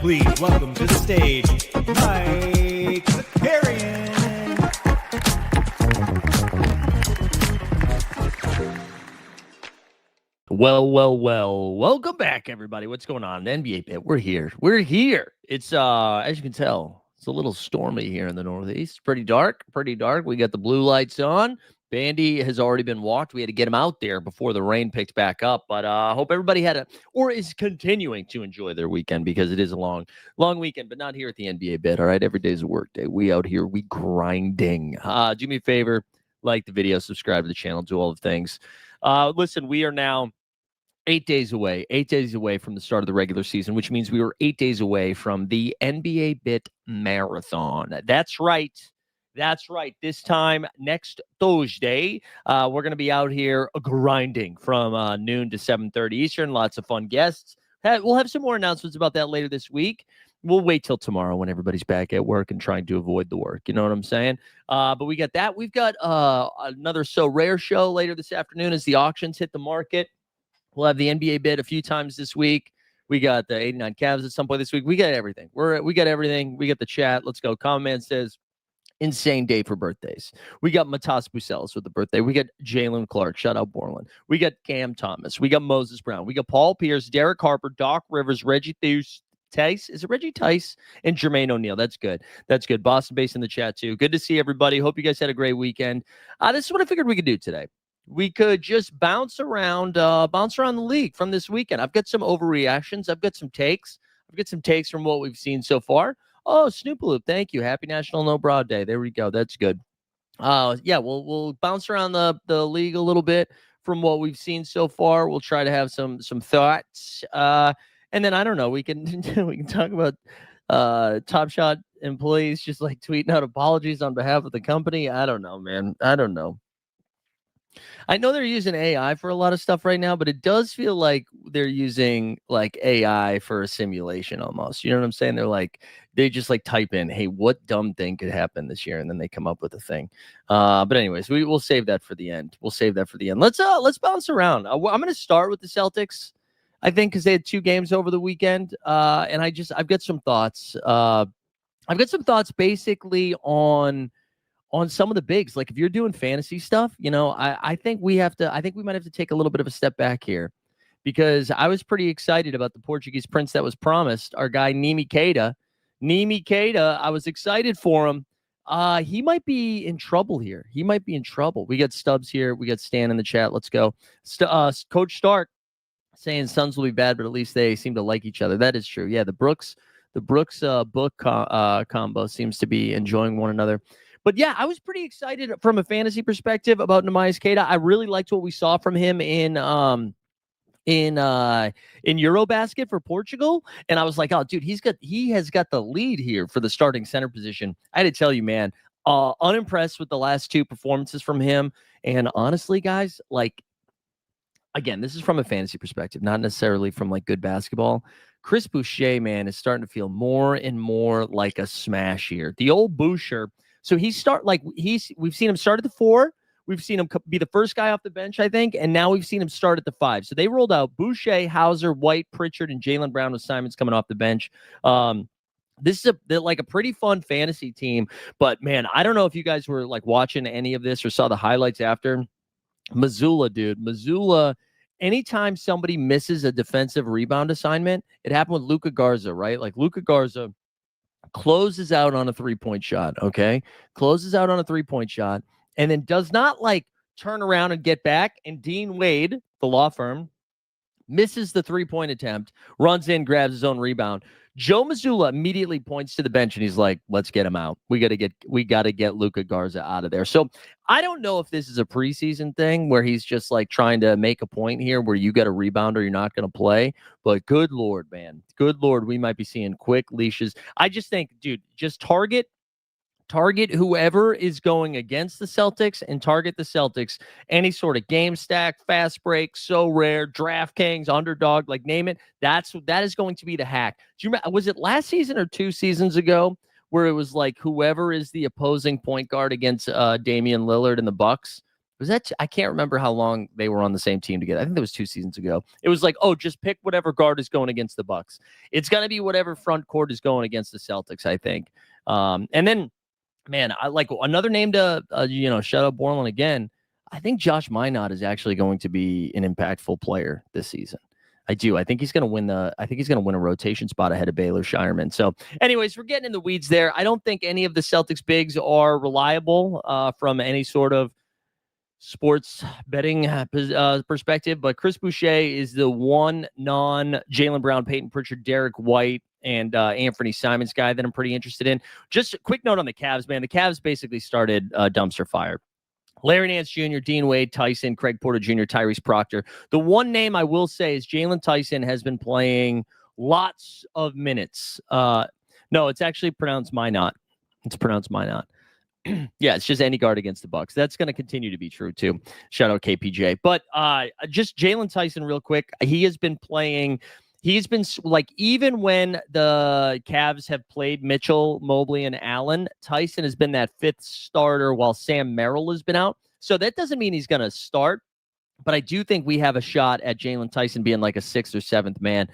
please welcome to the stage, Mike Carrion. Well. Welcome back, everybody. What's going on? NBA Bit. We're here. It's as you can tell, it's a little stormy here in the Northeast. Pretty dark. We got the blue lights on. Bandy has already been walked. We had to get him out there before the rain picked back up. But I hope everybody or is continuing to enjoy their weekend, because it is a long weekend, but not here at the NBA Bit. All right, every day is a work day. We out here, we grinding. Do me a favor, like the video, subscribe to the channel, do all the things. Listen, we are now 8 days away from the start of the regular season, which means we were 8 days away from the NBA Bit Marathon. That's right. This time next Thursday, we're going to be out here grinding from noon to 7:30 Eastern. Lots of fun guests. We'll have some more announcements about that later this week. We'll wait till tomorrow when everybody's back at work and trying to avoid the work. You know what I'm saying? But we got that. We've got another So Rare show later this afternoon as the auctions hit the market. We'll have the NBA Bit a few times this week. We got the 89 Cavs at some point this week. We got everything. We got everything. We got the chat. Let's go. Common Man says, insane day for birthdays. We got Matas Bucelis with the birthday. We got Jalen Clark. Shout out Borland. We got Cam Thomas. We got Moses Brown. We got Paul Pierce, Derek Harper, Doc Rivers, Reggie Tice. Is it Reggie Tice? And Jermaine O'Neal. That's good. Boston Base in the chat too. Good to see everybody. Hope you guys had a great weekend. This is what I figured we could do today. We could just bounce around the league from this weekend. I've got some overreactions. I've got some takes. From what we've seen so far. Oh, Snoopaloop, thank you. Happy National No Bra Day. There we go. That's good. Yeah, we'll bounce around the league a little bit from what we've seen so far. We'll try to have some thoughts. And then I don't know, we can talk about Top Shot employees just like tweeting out apologies on behalf of the company. I don't know, man. I don't know. I know they're using AI for a lot of stuff right now, but it does feel like they're using like AI for a simulation almost. You know what I'm saying? They just like type in, hey, what dumb thing could happen this year? And then they come up with a thing. But anyways, we'll save that for the end. Let's bounce around. I'm going to start with the Celtics, I think, because they had 2 games over the weekend. And I've got some thoughts. I've got some thoughts basically on some of the bigs. Like if you're doing fantasy stuff, you know, I think we might have to take a little bit of a step back here, because I was pretty excited about the Portuguese prince that was promised, our guy Nimi Keita. I was excited for him. He might be in trouble here. We got Stubbs here. We got Stan in the chat. Let's go. Coach Stark saying Suns will be bad, but at least they seem to like each other. That is true. Yeah, the Brooks book combo seems to be enjoying one another. But yeah, I was pretty excited from a fantasy perspective about Neemias Queta. I really liked what we saw from him in Eurobasket for Portugal, and I was like, oh, dude, he has got the lead here for the starting center position. I had to tell you, man, unimpressed with the last 2 performances from him. And honestly, guys, like, again, this is from a fantasy perspective, not necessarily from like good basketball. Chris Boucher, man, is starting to feel more and more like a smash here. The old Boucher. So we've seen him start at the 4. We've seen him be the first guy off the bench, I think. And now we've seen him start at the 5. So they rolled out Boucher, Hauser, White, Pritchard, and Jaylen Brown with Simons coming off the bench. This is a pretty fun fantasy team. But man, I don't know if you guys were like watching any of this or saw the highlights after. Mazzulla, dude. Mazzulla anytime somebody misses a defensive rebound assignment, it happened with Luka Garza, right? Like Luka Garza closes out on a 3-point shot, okay? Closes out on a 3-point shot and then does not like turn around and get back. And Dean Wade, the law firm, misses the 3-point attempt, runs in, grabs his own rebound. Joe Mazzulla immediately points to the bench and he's like, let's get him out. We got to get Luka Garza out of there. So I don't know if this is a preseason thing where he's just like trying to make a point here where you got a rebound or you're not going to play. But good Lord, man. Good Lord, we might be seeing quick leashes. I just think, dude, just target whoever is going against the Celtics and target the Celtics. Any sort of game stack, fast break, so rare, DraftKings, underdog, like name it. That is going to be the hack. Do you remember, was it last season or 2 seasons ago where it was like whoever is the opposing point guard against Damian Lillard and the Bucks? Was that, I can't remember how long they were on the same team together. I think that was 2 seasons ago. It was like, oh, just pick whatever guard is going against the Bucks. It's going to be whatever front court is going against the Celtics, I think. And then, man, I like another name to, shout out Borland again. I think Josh Minot is actually going to be an impactful player this season. I do. I think he's going to win a rotation spot ahead of Baylor Shireman. So anyways, we're getting in the weeds there. I don't think any of the Celtics bigs are reliable from any sort of sports betting perspective, but Chris Boucher is the one non-Jaylen Brown, Peyton Pritchard, Derek White, and Anthony Simons guy that I'm pretty interested in. Just a quick note on the Cavs, man. The Cavs basically started dumpster fire. Larry Nance Jr., Dean Wade, Tyson, Craig Porter Jr., Tyrese Proctor. The one name I will say is Jalen Tyson has been playing lots of minutes. No, it's actually pronounced Minot. It's pronounced Minot. Yeah, it's just any guard against the Bucks. That's going to continue to be true too. Shout out KPJ. But just Jalen Tyson real quick. He has been playing. He's been like, even when the Cavs have played Mitchell, Mobley, and Allen, Tyson has been that 5th starter while Sam Merrill has been out. So that doesn't mean he's going to start, but I do think we have a shot at Jalen Tyson being like a 6th or 7th man.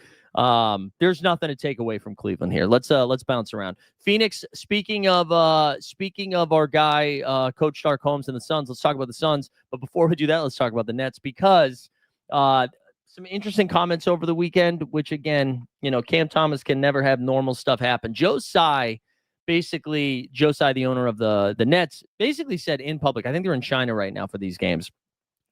There's nothing to take away from Cleveland here. Let's bounce around. Phoenix, speaking of our guy, Coach Stark Holmes and the Suns, let's talk about the Suns. But before we do that, let's talk about the Nets, because some interesting comments over the weekend, which again, Cam Thomas can never have normal stuff happen. Joe Tsai, the owner of the Nets, basically said in public, I think they're in China right now for these games,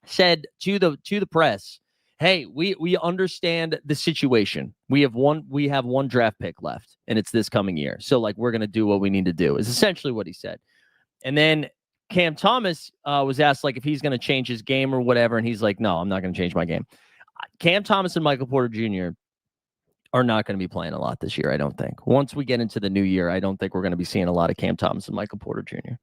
said to the press, hey, we understand the situation. We have one draft pick left, and it's this coming year. So like, we're going to do what we need to do, is essentially what he said. And then Cam Thomas was asked like if he's going to change his game or whatever. And he's like, no, I'm not going to change my game. Cam Thomas and Michael Porter Jr. are not going to be playing a lot this year, I don't think. Once we get into the new year, I don't think we're going to be seeing a lot of Cam Thomas and Michael Porter Jr.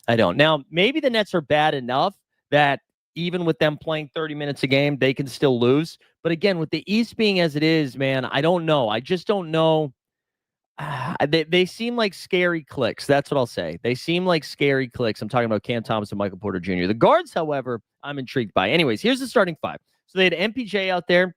I don't. Now, maybe the Nets are bad enough that even with them playing 30 minutes a game, they can still lose. But again, with the East being as it is, man, I don't know. I just don't know. They seem like scary clicks. That's what I'll say. They seem like scary clicks. I'm talking about Cam Thomas and Michael Porter Jr. The guards, however, I'm intrigued by. Anyways, here's the starting 5. So they had MPJ out there.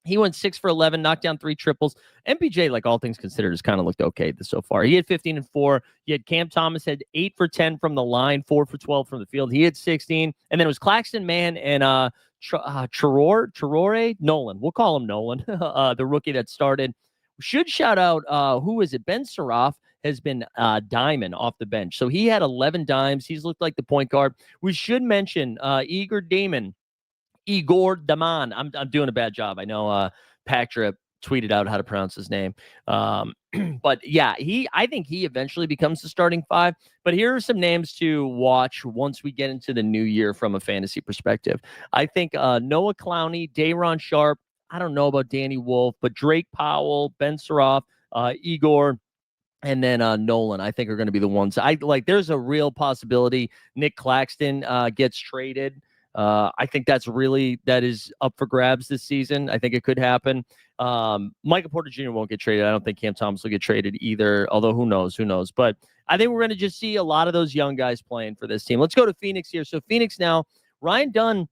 He went 6 for 11, knocked down 3 triples. MPJ, like all things considered, has kind of looked okay so far. He had 15 and 4. You had Cam Thomas had 8 for 10 from the line, 4 for 12 from the field. He had 16. And then it was Claxton Mann and Traore Nolan. We'll call him Nolan, the rookie that started. Should shout out, who is it? Ben Suraf has been diamond off the bench. So he had 11 dimes. He's looked like the point guard. We should mention Igor Daman. I'm doing a bad job. I know Patrick tweeted out how to pronounce his name. But yeah, I think he eventually becomes the starting 5. But here are some names to watch once we get into the new year from a fantasy perspective. I think Noah Clowney, Day'Ron Sharp. I don't know about Danny Wolf, but Drake Powell, Ben Suraf, Igor, and then Nolan, I think are going to be the ones. There's a real possibility Nick Claxton gets traded. I think that is up for grabs this season. I think it could happen. Michael Porter Jr. won't get traded. I don't think Cam Thomas will get traded either, although who knows. But I think we're going to just see a lot of those young guys playing for this team. Let's go to Phoenix here. So Phoenix now, Ryan Dunn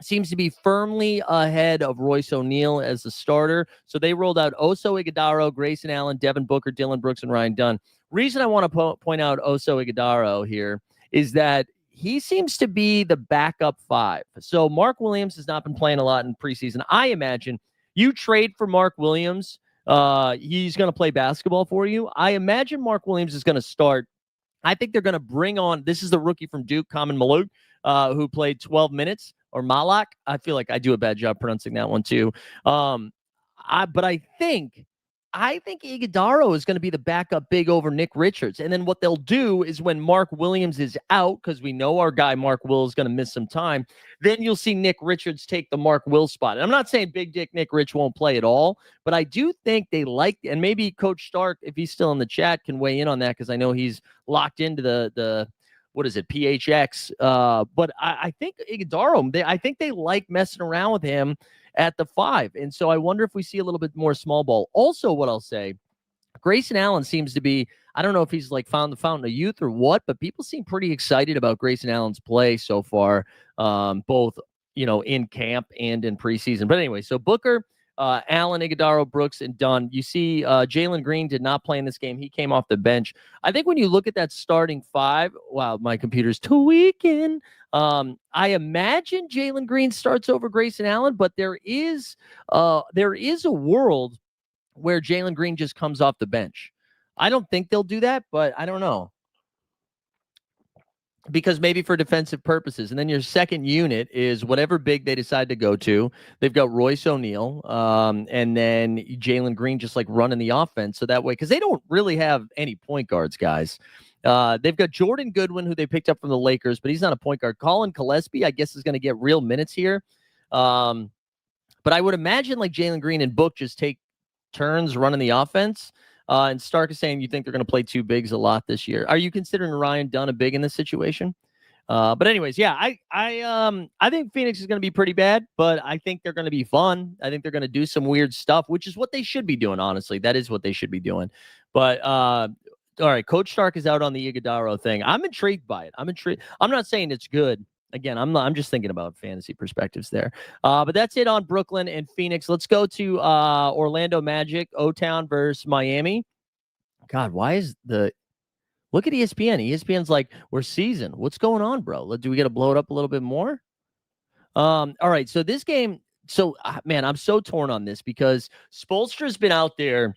seems to be firmly ahead of Royce O'Neal as the starter. So they rolled out Oso Ighodaro, Grayson Allen, Devin Booker, Dylan Brooks, and Ryan Dunn. Reason I want to point out Oso Ighodaro here is that he seems to be the backup 5. So Mark Williams has not been playing a lot in preseason. I imagine you trade for Mark Williams, he's going to play basketball for you. I imagine Mark Williams is going to start. I think they're going to bring on, this is the rookie from Duke, Kamen Maluk, who played 12 minutes, or Malak. I feel like I do a bad job pronouncing that one too. But I think Iguodaro is going to be the backup big over Nick Richards. And then what they'll do is when Mark Williams is out, because we know our guy Mark Will is going to miss some time, then you'll see Nick Richards take the Mark Will spot. And I'm not saying Big Dick Nick Rich won't play at all, but I do think they like, and maybe Coach Stark, if he's still in the chat, can weigh in on that, because I know he's locked into the what is it, PHX. But I think Iguodaro, I think they like messing around with him at the 5. And so I wonder if we see a little bit more small ball. Also, what I'll say, Grayson Allen seems to be, I don't know if he's like found the fountain of youth or what, but people seem pretty excited about Grayson Allen's play so far, both, in camp and in preseason. But anyway, so Booker, Allen, Iguodaro, Brooks, and Dunn. You see Jalen Green did not play in this game. He came off the bench. I think when you look at that starting 5, wow, my computer's tweaking. I imagine Jalen Green starts over Grayson Allen, but there is a world where Jalen Green just comes off the bench. I don't think they'll do that, but I don't know. Because maybe for defensive purposes. And then your second unit is whatever big they decide to go to. They've got Royce O'Neal, and then Jalen Green just like running the offense. So that way, because they don't really have any point guards, guys. They've got Jordan Goodwin, who they picked up from the Lakers, but he's not a point guard. Colin Gillespie, I guess, is going to get real minutes here. But I would imagine like Jalen Green and Book just take turns running the offense. And Stark is saying you think they're going to play 2 bigs a lot this year. Are you considering Ryan Dunn a big in this situation? But anyways, yeah, I think Phoenix is going to be pretty bad, but I think they're going to be fun. I think they're going to do some weird stuff, which is what they should be doing. Honestly, that is what they should be doing. But all right, Coach Stark is out on the Iguodaro thing. I'm intrigued by it. I'm intrigued. I'm not saying it's good. Again, I'm just thinking about fantasy perspectives there. But that's it on Brooklyn and Phoenix. Let's go to Orlando Magic, O-Town versus Miami. God, why is look at ESPN. ESPN's like, we're seasoned. What's going on, bro? Do we get to blow it up a little bit more? All right, so this game, man, I'm so torn on this because Spoelstra's been out there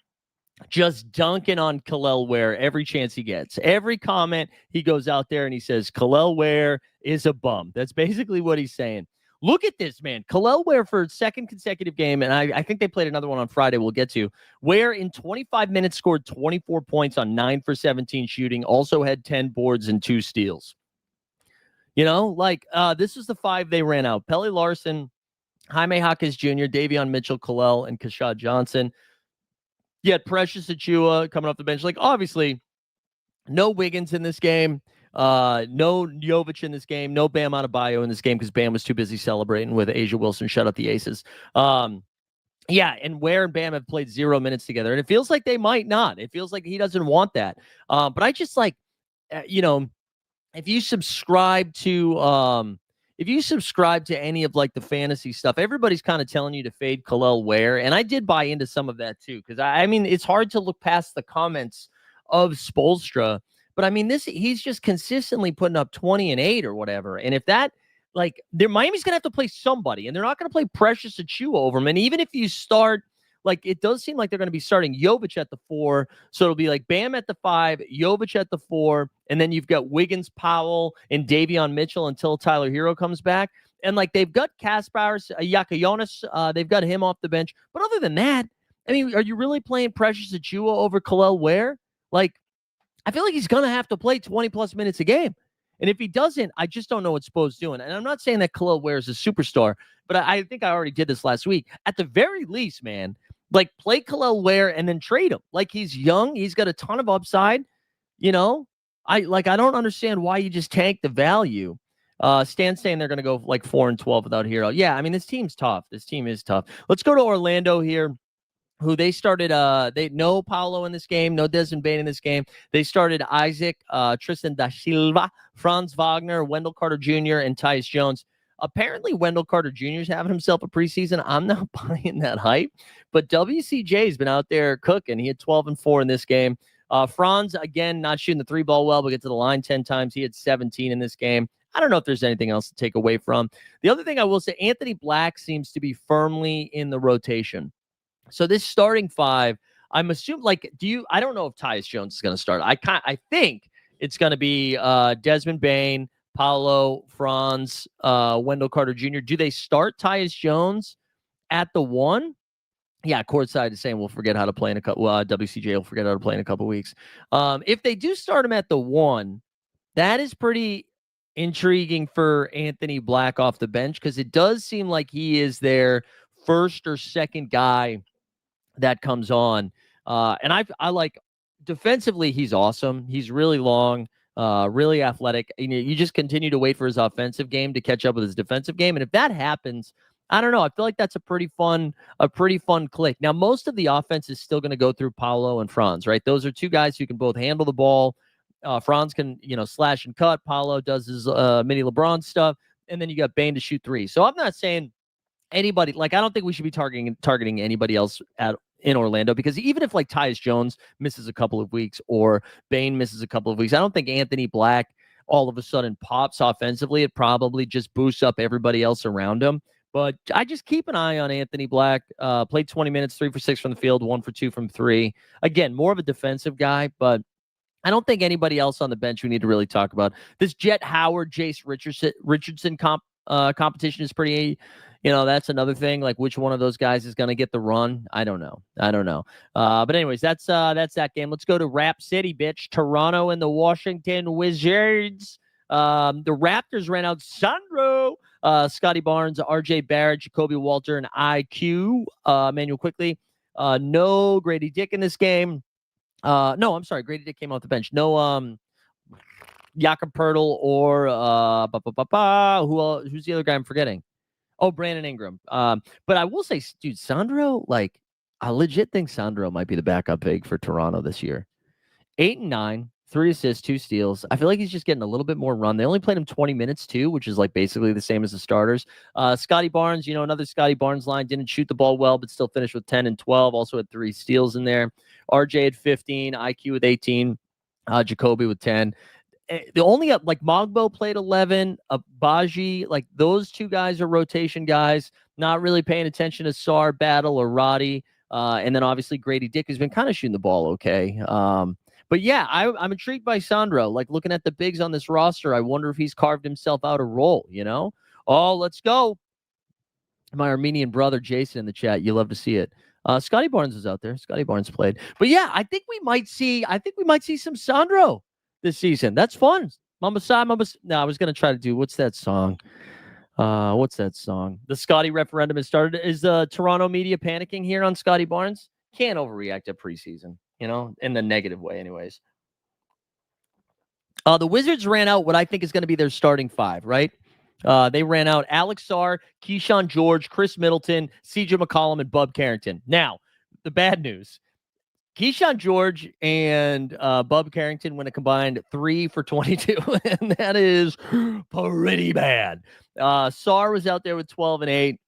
just dunking on Kel'el Ware every chance he gets. Every comment, he goes out there and he says, Kel'el Ware is a bum. That's basically what he's saying. Look at this, man. Kel'el Ware for a second consecutive game, and I think they played another one on Friday we'll get to, Ware in 25 minutes scored 24 points on 9 for 17 shooting, also had 10 boards and 2 steals. This was the 5 they ran out. Pelle Larson, Jaime Jaquez Jr., Davion Mitchell, Kel'el, and Kashad Johnson. You had Precious Achua coming off the bench. Like, obviously, no Wiggins in this game. No Jovic in this game. No Bam Adebayo in this game because Bam was too busy celebrating with Asia Wilson. Shut up the Aces. Yeah, and Ware and Bam have played 0 minutes together. And it feels like they might not. It feels like he doesn't want that. But I just like, if you subscribe to any of like the fantasy stuff, everybody's kind of telling you to fade Kel'el Ware. And I did buy into some of that too. Cause I mean, it's hard to look past the comments of Spoelstra, but I mean, he's just consistently putting up 20 and 8 or whatever. And if that, Miami's going to have to play somebody and they're not going to play Precious Achua over him. And even if you start, it does seem like they're going to be starting Jovic at the 4. So it'll be like Bam at the 5, Jovic at the 4. And then you've got Wiggins, Powell, and Davion Mitchell until Tyler Hero comes back. And they've got Kaspar Yakayonis. They've got him off the bench. But other than that, I mean, are you really playing Precious Achua over Kel'el Ware? I feel like he's going to have to play 20 plus minutes a game. And if he doesn't, I just don't know what Spo's doing. And I'm not saying that Kel'el Ware is a superstar, but I think I already did this last week. At the very least, man, play Kel'el Ware and then trade him. He's young. He's got a ton of upside. I don't understand why you just tank the value. Stan's saying they're going to go 4-12 without Hero. Yeah, I mean, this team's tough. This team is tough. Let's go to Orlando here, who they started. They no Paolo in this game, no Desmond Bane in this game. They started Isaac, Tristan da Silva, Franz Wagner, Wendell Carter Jr., and Tyus Jones. Apparently, Wendell Carter Jr. is having himself a preseason. I'm not buying that hype, but WCJ has been out there cooking. He had 12 and 4 in this game. Franz, again, not shooting the 3 ball well, but get to the line 10 times. He had 17 in this game. I don't know if there's anything else to take away from. The other thing I will say, Anthony Black seems to be firmly in the rotation. So this starting five, I'm assuming, like, I don't know if Tyus Jones is going to start. I think it's going to be Desmond Bain, Paulo, Franz, Wendell Carter Jr. Do they start Tyus Jones at the 1? Yeah, courtside is saying we'll forget how to play in a couple. WCJ will forget how to play in a couple weeks. If they do start him at the 1, that is pretty intriguing for Anthony Black off the bench, because it does seem like he is their first or second guy that comes on. And I like defensively, he's awesome. He's really long, really athletic. You just continue to wait for his offensive game to catch up with his defensive game. And if that happens, I don't know. I feel like that's a pretty fun click. Now, most of the offense is still going to go through Paulo and Franz, right? Those are two guys who can both handle the ball. Franz can, slash and cut. Paulo does his mini LeBron stuff. And then you got Bane to shoot 3. So I'm not saying anybody, like, I don't think we should be targeting anybody else in Orlando, because even if like Tyus Jones misses a couple of weeks or Bane misses a couple of weeks, I don't think Anthony Black all of a sudden pops offensively. It probably just boosts up everybody else around him. But I just keep an eye on Anthony Black. Played 20 minutes, 3 for 6 from the field, 1 for 2 from 3. Again, more of a defensive guy, but I don't think anybody else on the bench we need to really talk about. This Jet Howard, Jace Richardson competition is pretty, that's another thing. Like, which one of those guys is going to get the run? I don't know. But anyways, that's that game. Let's go to Rap City, bitch. Toronto and the Washington Wizards. The Raptors ran out Sandro, Scotty Barnes, RJ Barrett, Jacoby Walter, and IQ, Manuel Quickly. No Grady Dick in this game. No, I'm sorry. Grady Dick came off the bench. No, Jakob Pertl or who's the other guy I'm forgetting? Oh, Brandon Ingram. But I will say, dude, Sandro, like, I legit think Sandro might be the backup big for Toronto this year. 8 and 9, 3 assists, 2 steals. I feel like he's just getting a little bit more run. They only played him 20 minutes too, which is like basically the same as the starters. Scotty Barnes, another Scotty Barnes line, didn't shoot the ball well, but still finished with 10 and 12. Also had 3 steals in there. RJ had 15, IQ with 18, Jacoby with 10. The only like Mogbo played 11, Baji, like those two guys are rotation guys, not really paying attention to Sar, Battle, or Roddy. And then obviously Grady Dick has been kind of shooting the ball okay. But yeah, I'm intrigued by Sandro. Like, looking at the bigs on this roster, I wonder if he's carved himself out a role, Oh, let's go. My Armenian brother, Jason, in the chat. You love to see it. Scotty Barnes is out there. Scotty Barnes played. But yeah, I think we might see some Sandro this season. That's fun. Mama Sai, Mama. No, I was going to try to do, what's that song? The Scotty referendum has started. Is the Toronto media panicking here on Scotty Barnes? Can't overreact at preseason, in the negative way anyways. The Wizards ran out what I think is going to be their starting 5, right? They ran out Alex Sarr, Keyshawn George, Chris Middleton, CJ McCollum, and Bub Carrington. Now, the bad news. Keyshawn George and Bub Carrington went a combined 3 for 22, and that is pretty bad. Sarr was out there with 12 and 8.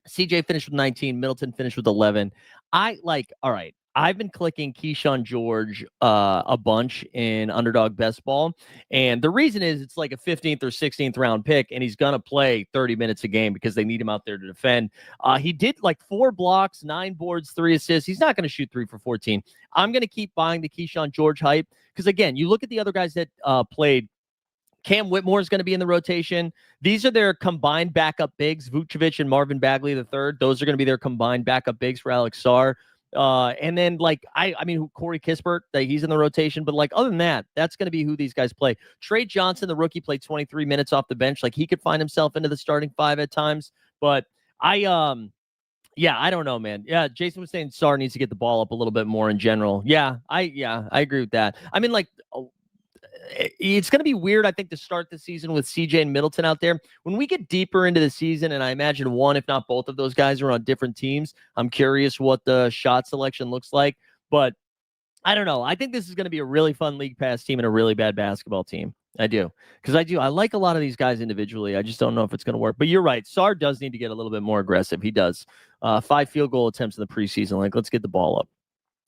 CJ finished with 19. Middleton finished with 11. All right, I've been clicking Keyshawn George a bunch in Underdog Best Ball, and the reason is it's like a 15th or 16th round pick, and he's going to play 30 minutes a game because they need him out there to defend. He did like 4 blocks, 9 boards, 3 assists. He's not going to shoot 3 for 14. I'm going to keep buying the Keyshawn George hype because, again, you look at the other guys that played. Cam Whitmore is going to be in the rotation. These are their combined backup bigs, Vucevic and Marvin Bagley III. Those are going to be their combined backup bigs for Alex Sarr. And then, like, I mean, Corey Kispert, he's in the rotation. But, like, other than that, that's going to be who these guys play. Trey Johnson, the rookie, played 23 minutes off the bench. Like, he could find himself into the starting 5 at times. But I don't know, man. Yeah, Jason was saying Sarr needs to get the ball up a little bit more in general. I agree with that. I mean, like, it's going to be weird, I think, to start the season with CJ and Middleton out there. When we get deeper into the season, and I imagine one, if not both of those guys are on different teams, I'm curious what the shot selection looks like. But I don't know. I think this is going to be a really fun League Pass team and a really bad basketball team. I do. Because I like a lot of these guys individually. I just don't know if it's going to work. But you're right. Sarr does need to get a little bit more aggressive. He does. 5 field goal attempts in the preseason. Like, let's get the ball up.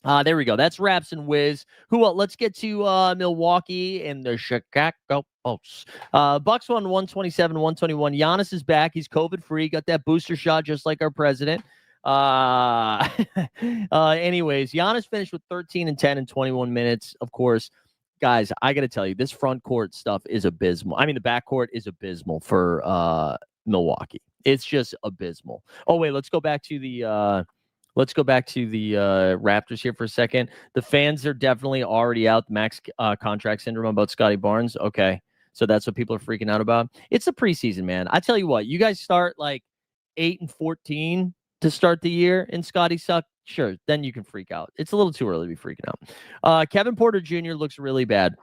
There we go. That's Raps and Wiz. Who else? Let's get to Milwaukee and the Chicago Bulls. Bucks won 127, 121. Giannis is back. He's COVID free. Got that booster shot just like our president. Anyways, Giannis finished with 13 and 10 in 21 minutes. Of course, guys, I got to tell you, this front court stuff is abysmal. I mean, the back court is abysmal for Milwaukee. It's just abysmal. Oh, wait, let's go back to the Raptors here for a second. The fans are definitely already out. Max contract syndrome about Scotty Barnes. Okay. So that's what people are freaking out about. It's a preseason, man. I tell you what, you guys start like 8-14 to start the year and Scotty suck. Sure. Then you can freak out. It's a little too early to be freaking out. Kevin Porter Jr. looks really bad.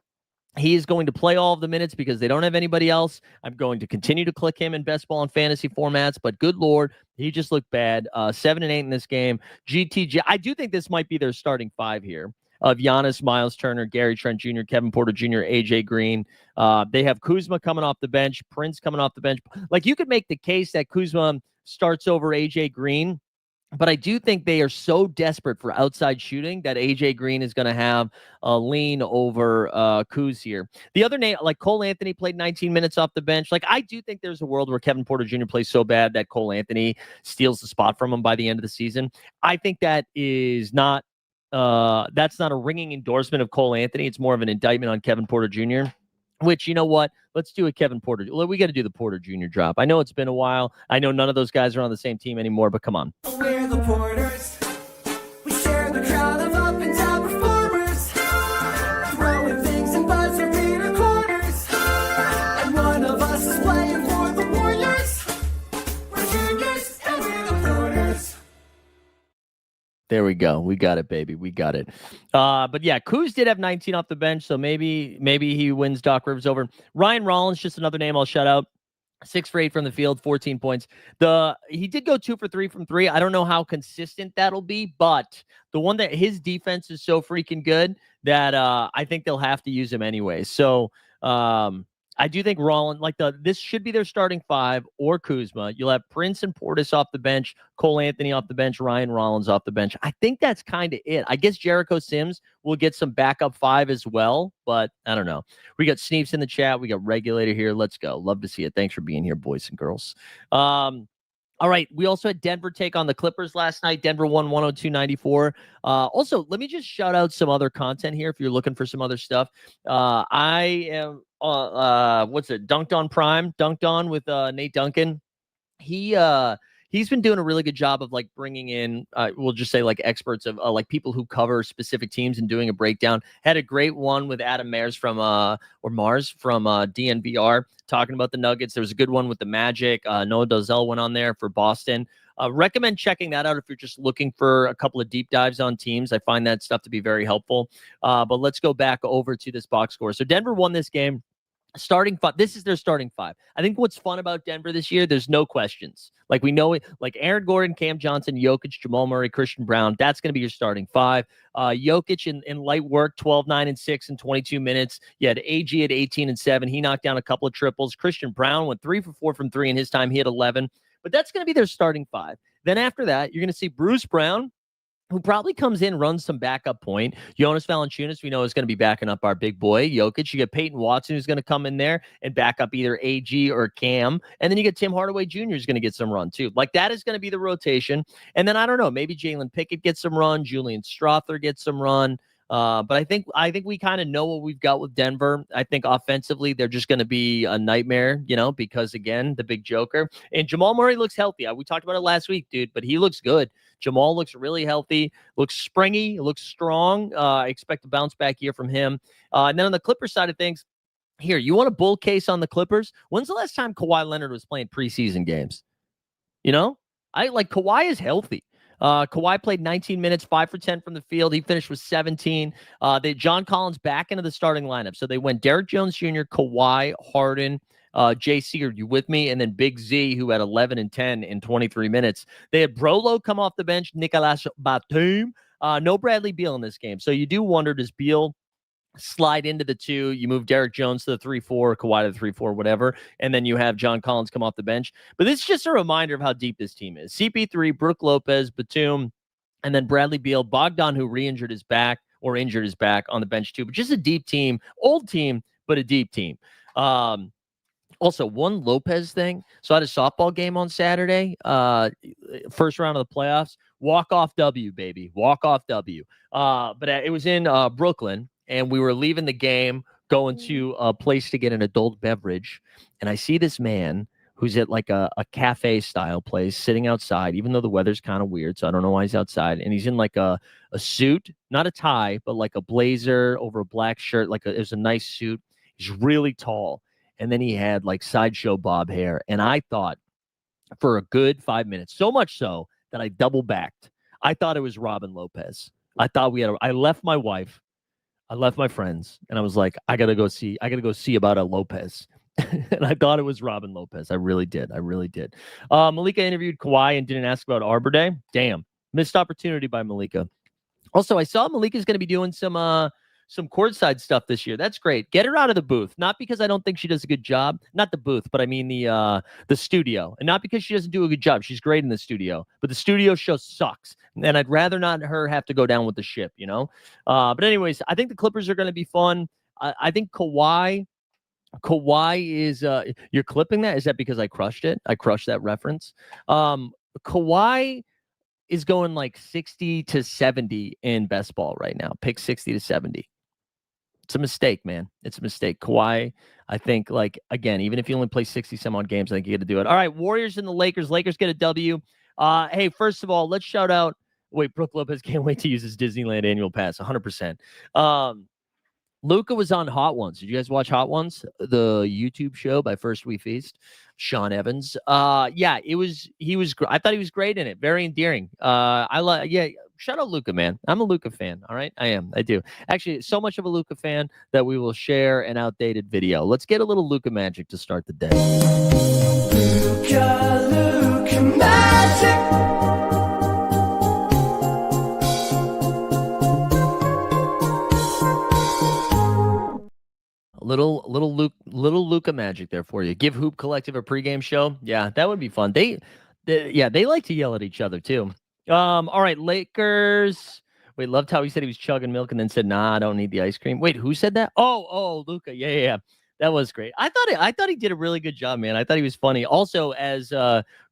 He is going to play all of the minutes because they don't have anybody else. I'm going to continue to click him in best ball and fantasy formats, but good Lord, he just looked bad. 7 and 8 in this game. GTJ, I do think this might be their starting 5 here of Giannis, Miles Turner, Gary Trent Jr., Kevin Porter Jr., AJ Green. They have Kuzma coming off the bench, Prince coming off the bench. Like, you could make the case that Kuzma starts over AJ Green. But I do think they are so desperate for outside shooting that AJ Green is going to have a lean over Kuz here. The other name, like Cole Anthony, played 19 minutes off the bench. Like, I do think there's a world where Kevin Porter Jr. plays so bad that Cole Anthony steals the spot from him by the end of the season. I think that is not that's not a ringing endorsement of Cole Anthony. It's more of an indictment on Kevin Porter Jr., which, you know what? Let's do a Kevin Porter. We got to do the Porter Jr. drop. I know it's been a while. I know none of those guys are on the same team anymore, but come on. We're the Porters. We share the crowd of up and down performers. Throwing things in buzzer beater corners. And one of us is playing for the Warriors. We're juniors and we're the Porters. There we go. We got it, baby. We got it. But yeah, Kuz did have 19 off the bench, so maybe he wins Doc Rivers over. Ryan Rollins, just another name I'll shout out. 6 for 8 from the field, 14 points. He did go 2 for 3 from 3. I don't know how consistent that'll be, but the one that his defense is so freaking good that I think they'll have to use him anyway. So I do think Rollins, this should be their starting 5 or Kuzma. You'll have Prince and Portis off the bench, Cole Anthony off the bench, Ryan Rollins off the bench. I think that's kind of it. I guess Jericho Sims will get some backup 5 as well, but I don't know. We got Sneeps in the chat. We got Regulator here. Let's go. Love to see it. Thanks for being here, boys and girls. All right. We also had Denver take on the Clippers last night. Denver won 102-94. Also, let me just shout out some other content here if you're looking for some other stuff. I am Dunked On Prime, Dunked On with Nate Duncan. He's been doing a really good job of like bringing in, we'll just say like experts of like people who cover specific teams and doing a breakdown. Had a great one with Adam Mars from DNVR talking about the Nuggets. There was a good one with the Magic. Noah Dozell went on there for Boston. Recommend checking that out if you're just looking for a couple of deep dives on teams. I find that stuff to be very helpful. But let's go back over to this box score. So Denver won this game. Starting 5. This is their starting 5. I think what's fun about Denver this year, there's no questions. Like, we know it, like Aaron Gordon, Cam Johnson, Jokic, Jamal Murray, Christian Brown. That's going to be your starting 5. Jokic in light work, 12, 9, and 6 in 22 minutes. You had AG at 18 and 7. He knocked down a couple of triples. Christian Brown went 3 for 4 from 3 in his time. He had 11. But that's going to be their starting 5. Then after that, you're going to see Bruce Brown, who probably comes in, runs some backup point. Jonas Valanciunas, we know, is going to be backing up our big boy, Jokic. You get Peyton Watson, who's going to come in there and back up either AG or Cam. And then you get Tim Hardaway Jr. is going to get some run, too. Like, that is going to be the rotation. And then, I don't know, maybe Jalen Pickett gets some run. Julian Strother gets some run. But I think we kind of know what we've got with Denver. I think offensively, they're just going to be a nightmare, because, again, the big joker. And Jamal Murray looks healthy. We talked about it last week, dude, but he looks good. Jamal looks really healthy, looks springy, looks strong. I expect a bounce back year from him. And then on the Clippers side of things, here, you want a bull case on the Clippers? When's the last time Kawhi Leonard was playing preseason games? Kawhi is healthy. Kawhi played 19 minutes, 5 for 10 from the field. He finished with 17. John Collins back into the starting lineup. So they went Derrick Jones Jr., Kawhi, Harden, JC, are you with me? And then Big Z, who had 11 and 10 in 23 minutes. They had Brolo come off the bench, Nicolas Batum. No Bradley Beal in this game. So you do wonder, does Beal slide into the 2? You move Derrick Jones to the 3-4, Kawhi to the 3-4, whatever. And then you have John Collins come off the bench. But this is just a reminder of how deep this team is. CP3, Brook Lopez, Batum, And then Bradley Beal, Bogdan, who re-injured his back or injured his back on the bench too, but just a deep team, old team, but a deep team. Also, one Lopez thing. So I had a softball game on Saturday, first round of the playoffs. Walk-off W, baby. Walk-off W. But it was in Brooklyn, and we were leaving the game, going to a place to get an adult beverage. And I see this man who's at like a cafe-style place sitting outside, even though the weather's kind of weird, so I don't know why he's outside. And he's in like a suit, not a tie, but like a blazer over a black shirt. It was a nice suit. He's really tall. And then he had like sideshow bob hair. And I thought for a good 5 minutes, so much so that I double backed. I thought it was Robin Lopez. I thought I left my wife, I left my friends, and I was like, I gotta go see about a Lopez. And I thought it was Robin Lopez. I really did. Malika interviewed Kawhi and didn't ask about Arbor Day. Damn. Missed opportunity by Malika. Also, I saw Malika's going to be doing some courtside stuff this year. That's great. Get her out of the booth. Not because I don't think she does a good job. Not the booth, but I mean the studio. And not because she doesn't do a good job. She's great in the studio. But the studio show sucks. And I'd rather not her have to go down with the ship, you know? But anyways, I think the Clippers are going to be fun. I think Kawhi is you're clipping that? Is that because I crushed it? I crushed that reference. Kawhi is going like 60 to 70 in best ball right now. Pick 60 to 70. It's a mistake, man. It's a mistake. Kawhi, I think, like, again, even if you only play 60 some odd games, I think you get to do it. All right, Warriors and the Lakers. Lakers get a W. Hey, first of all, let's shout out. Wait, Brooke Lopez can't wait to use his Disneyland annual pass. 100%. Luca was on Hot Ones. Did you guys watch Hot Ones? The YouTube show by First We Feast. Sean Evans. Yeah, he was I thought he was great in it. Very endearing. Shout out Luca, man. I'm a Luca fan. All right. I do. Actually, so much of a Luca fan that we will share an outdated video. Let's get a little Luca magic to start the day. Luca magic. Little Luca magic there for you. Give Hoop Collective a pregame show. Yeah, that would be fun. They like to yell at each other too. All right, Lakers. Wait, loved how he said he was chugging milk and then said, "Nah, I don't need the ice cream." Wait, who said that? Oh, Luca. Yeah. That was great. I thought he did a really good job, man. I thought he was funny. Also, as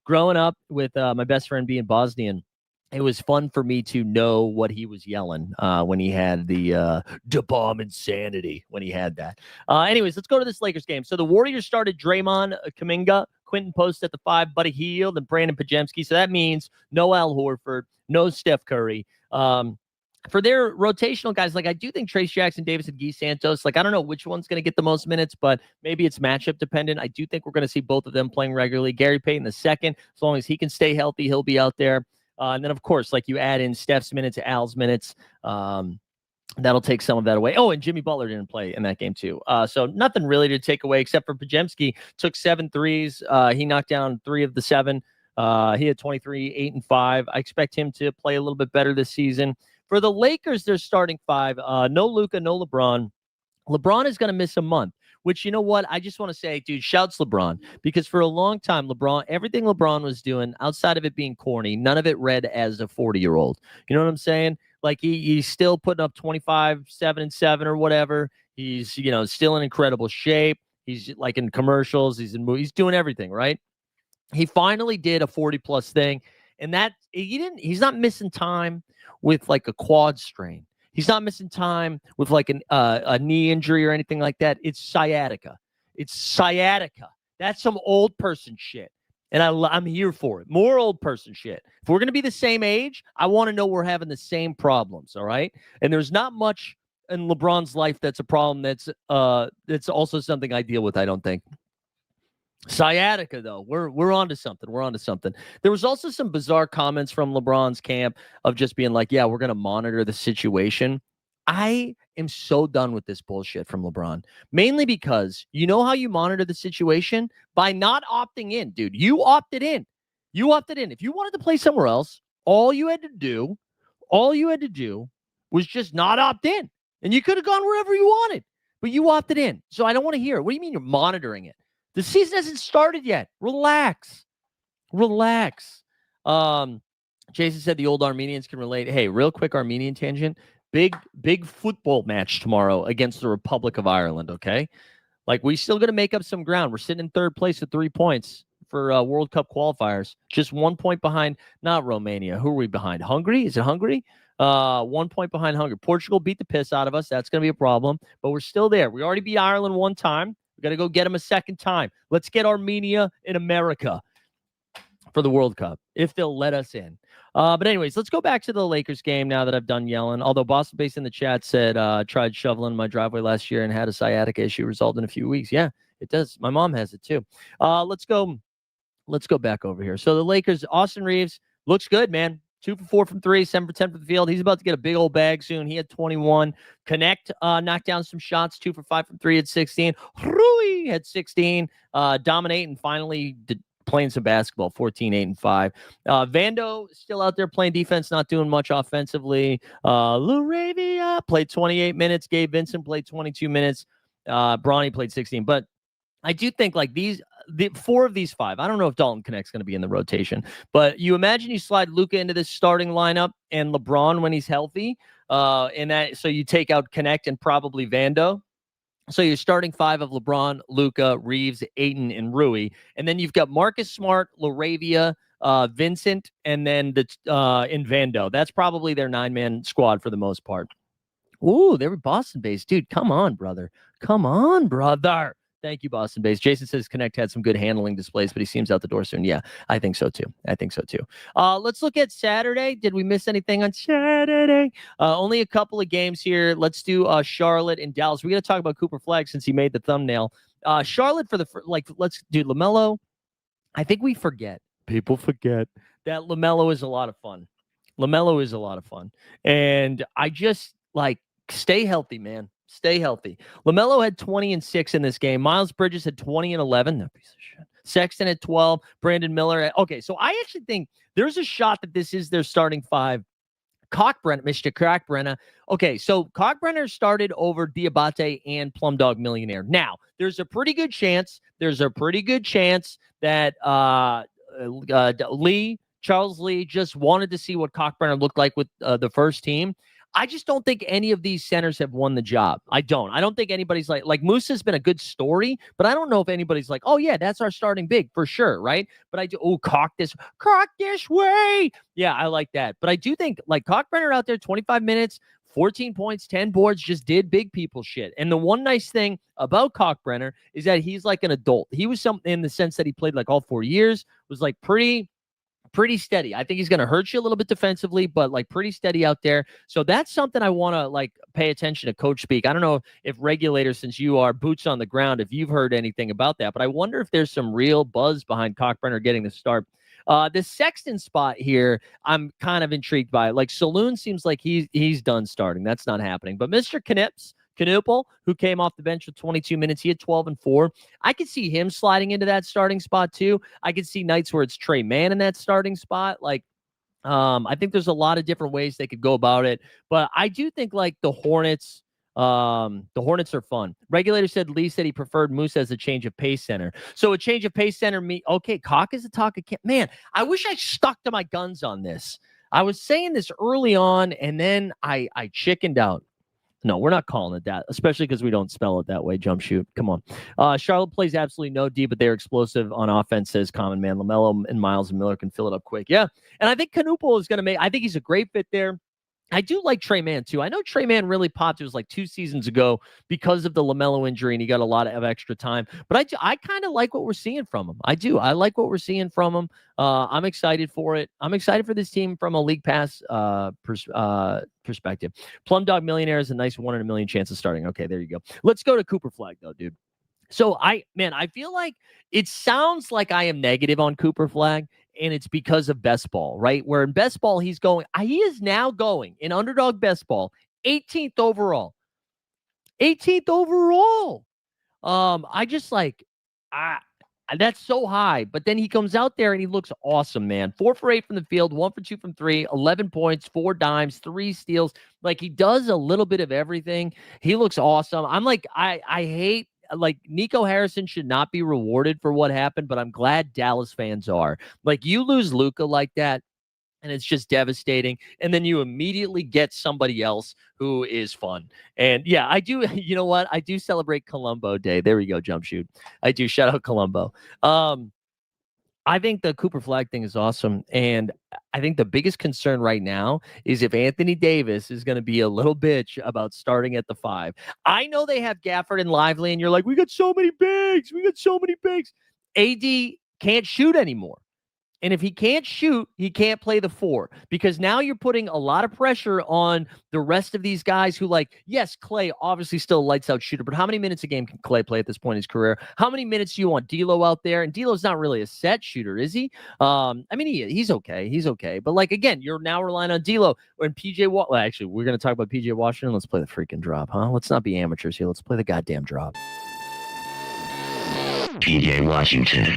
growing up with my best friend being Bosnian, it was fun for me to know what he was yelling when he had the bomb insanity when he had that. Anyways, let's go to this Lakers game. So the Warriors started Draymond, Kuminga, Quentin Post at the 5, Buddy Hield, and Brandon Pajemski. So that means no Al Horford, no Steph Curry. For their rotational guys, like I do think Trace Jackson Davis and Guy Santos, like I don't know which one's going to get the most minutes, but maybe it's matchup dependent. I do think we're going to see both of them playing regularly. Gary Payton the second, as long as he can stay healthy, he'll be out there. And then, of course, like you add in Steph's minutes, Al's minutes, that'll take some of that away. Oh, and Jimmy Butler didn't play in that game too. So nothing really to take away except for Pajemski took 7 threes. He knocked down 3 of the 7. He had 23, 8 and 5. I expect him to play a little bit better this season. For the Lakers, they're starting 5. No Luka, no LeBron. LeBron is going to miss a month. Which, you know what? I just want to say, dude, shouts LeBron. Because for a long time, everything LeBron was doing, outside of it being corny, none of it read as a 40-year-old. You know what I'm saying? Like, he's still putting up 25, 7 and 7 or whatever. He's, still in incredible shape. He's, like, in commercials. He's in movies. He's doing everything, right? He finally did a 40-plus thing. And that, he's not missing time with, like, a quad strain. He's not missing time with like a knee injury or anything like that. It's sciatica. That's some old person shit. And I'm here for it. More old person shit. If we're going to be the same age, I want to know we're having the same problems, all right? And there's not much in LeBron's life that's a problem that's also something I deal with, I don't think. Sciatica, though, we're onto something. There was also some bizarre comments from LeBron's camp of just being like, yeah, we're going to monitor the situation. I am so done with this bullshit from LeBron, mainly because you know how you monitor the situation? By not opting in, dude. You opted in. If you wanted to play somewhere else, all you had to do was just not opt in. And you could have gone wherever you wanted, but you opted in. So I don't want to hear it. What do you mean you're monitoring it? The season hasn't started yet. Relax. Jason said the old Armenians can relate. Hey, real quick Armenian tangent. Big football match tomorrow against the Republic of Ireland, okay? Like, we still going to make up some ground. We're sitting in third place with 3 points for World Cup qualifiers. Just 1 point behind, not Romania. Who are we behind? Hungary? Is it Hungary? 1 point behind Hungary. Portugal beat the piss out of us. That's going to be a problem, but we're still there. We already beat Ireland 1 time. We got to go get them a second time. Let's get Armenia in America for the World Cup, if they'll let us in. But anyways, let's go back to the Lakers game now that I've done yelling. Although Boston Base in the chat said, tried shoveling my driveway last year and had a sciatica issue resolved in a few weeks. Yeah, it does. My mom has it too. Let's go back over here. So the Lakers, Austin Reeves looks good, man. 2 for 4 from 3, 7 for 10 from the field. He's about to get a big old bag soon. He had 21. Connect knocked down some shots, 2 for 5 from 3 at 16. Rui had 16. Dominate and finally playing some basketball, 14, 8, and 5. Vando still out there playing defense, not doing much offensively. Laravia played 28 minutes. Gabe Vincent played 22 minutes. Bronny played 16. But I do think like the 4 of these 5, I don't know if Dalton Connect's going to be in the rotation, but you imagine you slide Luka into this starting lineup and LeBron when he's healthy, and that so you take out Connect and probably Vando. So you're starting 5 of LeBron, Luka, Reeves, Ayton, and Rui. And then you've got Marcus Smart, Laravia, Vincent, and then in Vando. That's probably their 9-man squad for the most part. Ooh, they were Boston-based. Dude, come on, brother. Come on, brother. Thank you, Boston Base. Jason says Connect had some good handling displays, but he seems out the door soon. Yeah, I think so too. Let's look at Saturday. Did we miss anything on Saturday? Only a couple of games here. Let's do Charlotte and Dallas. We're going to talk about Cooper Flagg since he made the thumbnail. Charlotte for let's do LaMelo. I think we forget. People forget that LaMelo is a lot of fun. And I just stay healthy, man. Stay healthy. LaMelo had 20 and 6 in this game. Miles Bridges had 20 and 11. That piece of shit. Sexton at 12. Brandon Miller. Okay, so I actually think there's a shot that this is their starting 5. Mr. Cockbrenner. Okay, so Cockbrenner started over Diabate and Plum Dog Millionaire. Now, there's a pretty good chance that Charles Lee just wanted to see what Cockbrenner looked like with the first team. I just don't think any of these centers have won the job. I don't think anybody's like Musa's been a good story, but I don't know if anybody's like, oh yeah, that's our starting big for sure, right? But I do, cock this way. Yeah, I like that. But I do think like Cockbrenner out there, 25 minutes, 14 points, 10 boards, just did big people shit. And the one nice thing about Cockbrenner is that he's like an adult. He was something in the sense that he played like all 4 years, was like pretty steady. I think he's going to hurt you a little bit defensively, but like pretty steady out there. So that's something I want to like pay attention to coach speak. I don't know if regulators, since you are boots on the ground, if you've heard anything about that, but I wonder if there's some real buzz behind Cockbrenner getting the start. The Sexton spot here, I'm kind of intrigued by. Like Saloon seems like he's done starting. That's not happening. But Mr. Knuppel, who came off the bench with 22 minutes, he had 12 and 4. I could see him sliding into that starting spot too. I could see nights where it's Trey Mann in that starting spot. I think there's a lot of different ways they could go about it, but I do think like the Hornets are fun. Regulator said Lee said he preferred Moose as a change of pace center. So a change of pace center, Cock is a talk. Man, I wish I stuck to my guns on this. I was saying this early on, and then I chickened out. No, we're not calling it that, especially because we don't spell it that way. Jump shoot. Come on. Charlotte plays absolutely no D, but they're explosive on offense, says Common Man. LaMelo and Miles and Miller can fill it up quick. Yeah. And I think Knuppel is going to I think he's a great fit there. I do like Trey Mann, too. I know Trey Mann really popped. It was like 2 seasons ago because of the LaMelo injury, and he got a lot of extra time. But I kind of like what we're seeing from him. I do. I like what we're seeing from him. I'm excited for it. I'm excited for this team from a league pass perspective. Plum Dog Millionaire is a nice 1 in a million chance of starting. Okay, there you go. Let's go to Cooper Flagg, though, dude. So I feel like it sounds like I am negative on Cooper Flagg, and it's because of best ball, right? Where in best ball, he is now going in underdog best ball, 18th overall. 18th overall. That's so high. But then he comes out there and he looks awesome, man. 4 for 8 from the field, 1 for 2 from 3, 11 points, 4 dimes, 3 steals. Like he does a little bit of everything. He looks awesome. I'm like, I hate. Like Nico Harrison should not be rewarded for what happened, but I'm glad Dallas fans are. Like you lose Luka like that, and it's just devastating. And then you immediately get somebody else who is fun. And yeah, I do. You know what? I do celebrate Columbo Day. There we go, jump shoot. I do. Shout out Columbo. I think the Cooper Flagg thing is awesome. And I think the biggest concern right now is if Anthony Davis is going to be a little bitch about starting at the 5. I know they have Gafford and Lively, and you're like, we got so many bigs. We got so many bigs. AD can't shoot anymore. And if he can't shoot, he can't play the 4, because now you're putting a lot of pressure on the rest of these guys who, like, yes, Clay obviously still a lights out shooter, but how many minutes a game can Clay play at this point in his career? How many minutes do you want D'Lo out there? And D'Lo's not really a set shooter, is he? I mean, he's okay. He's okay. But, like, again, you're now relying on D'Lo and PJ. Well, actually, we're going to talk about PJ Washington. Let's play the freaking drop, huh? Let's not be amateurs here. Let's play the goddamn drop. PJ Washington.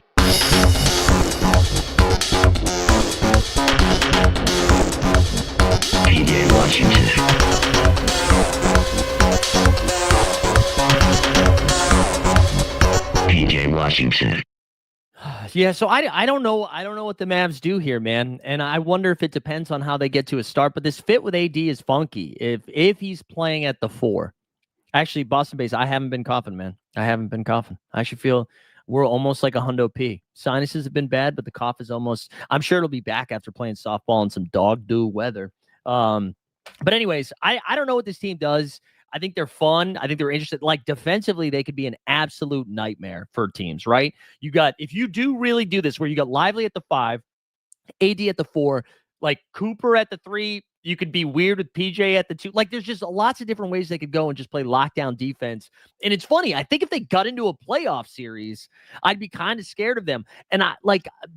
PJ Washington. PJ Washington. Yeah, so I don't know. I don't know what the Mavs do here, man. And I wonder if it depends on how they get to a start. But this fit with AD is funky. If he's playing at the 4. Actually, Boston base, I haven't been coughing, man. I haven't been coughing. I actually feel we're almost like a hundo P. Sinuses have been bad, but the cough is almost, I'm sure it'll be back after playing softball in some dog do weather. But anyways, I don't know what this team does. I think they're fun. I think they're interested. Like, defensively, they could be an absolute nightmare for teams, right? You got, if you do really do this, where you got Lively at the 5, AD at the 4, like Cooper at the 3, you could be weird with PJ at the 2. Like, there's just lots of different ways they could go and just play lockdown defense. And it's funny. I think if they got into a playoff series, I'd be kind of scared of them. And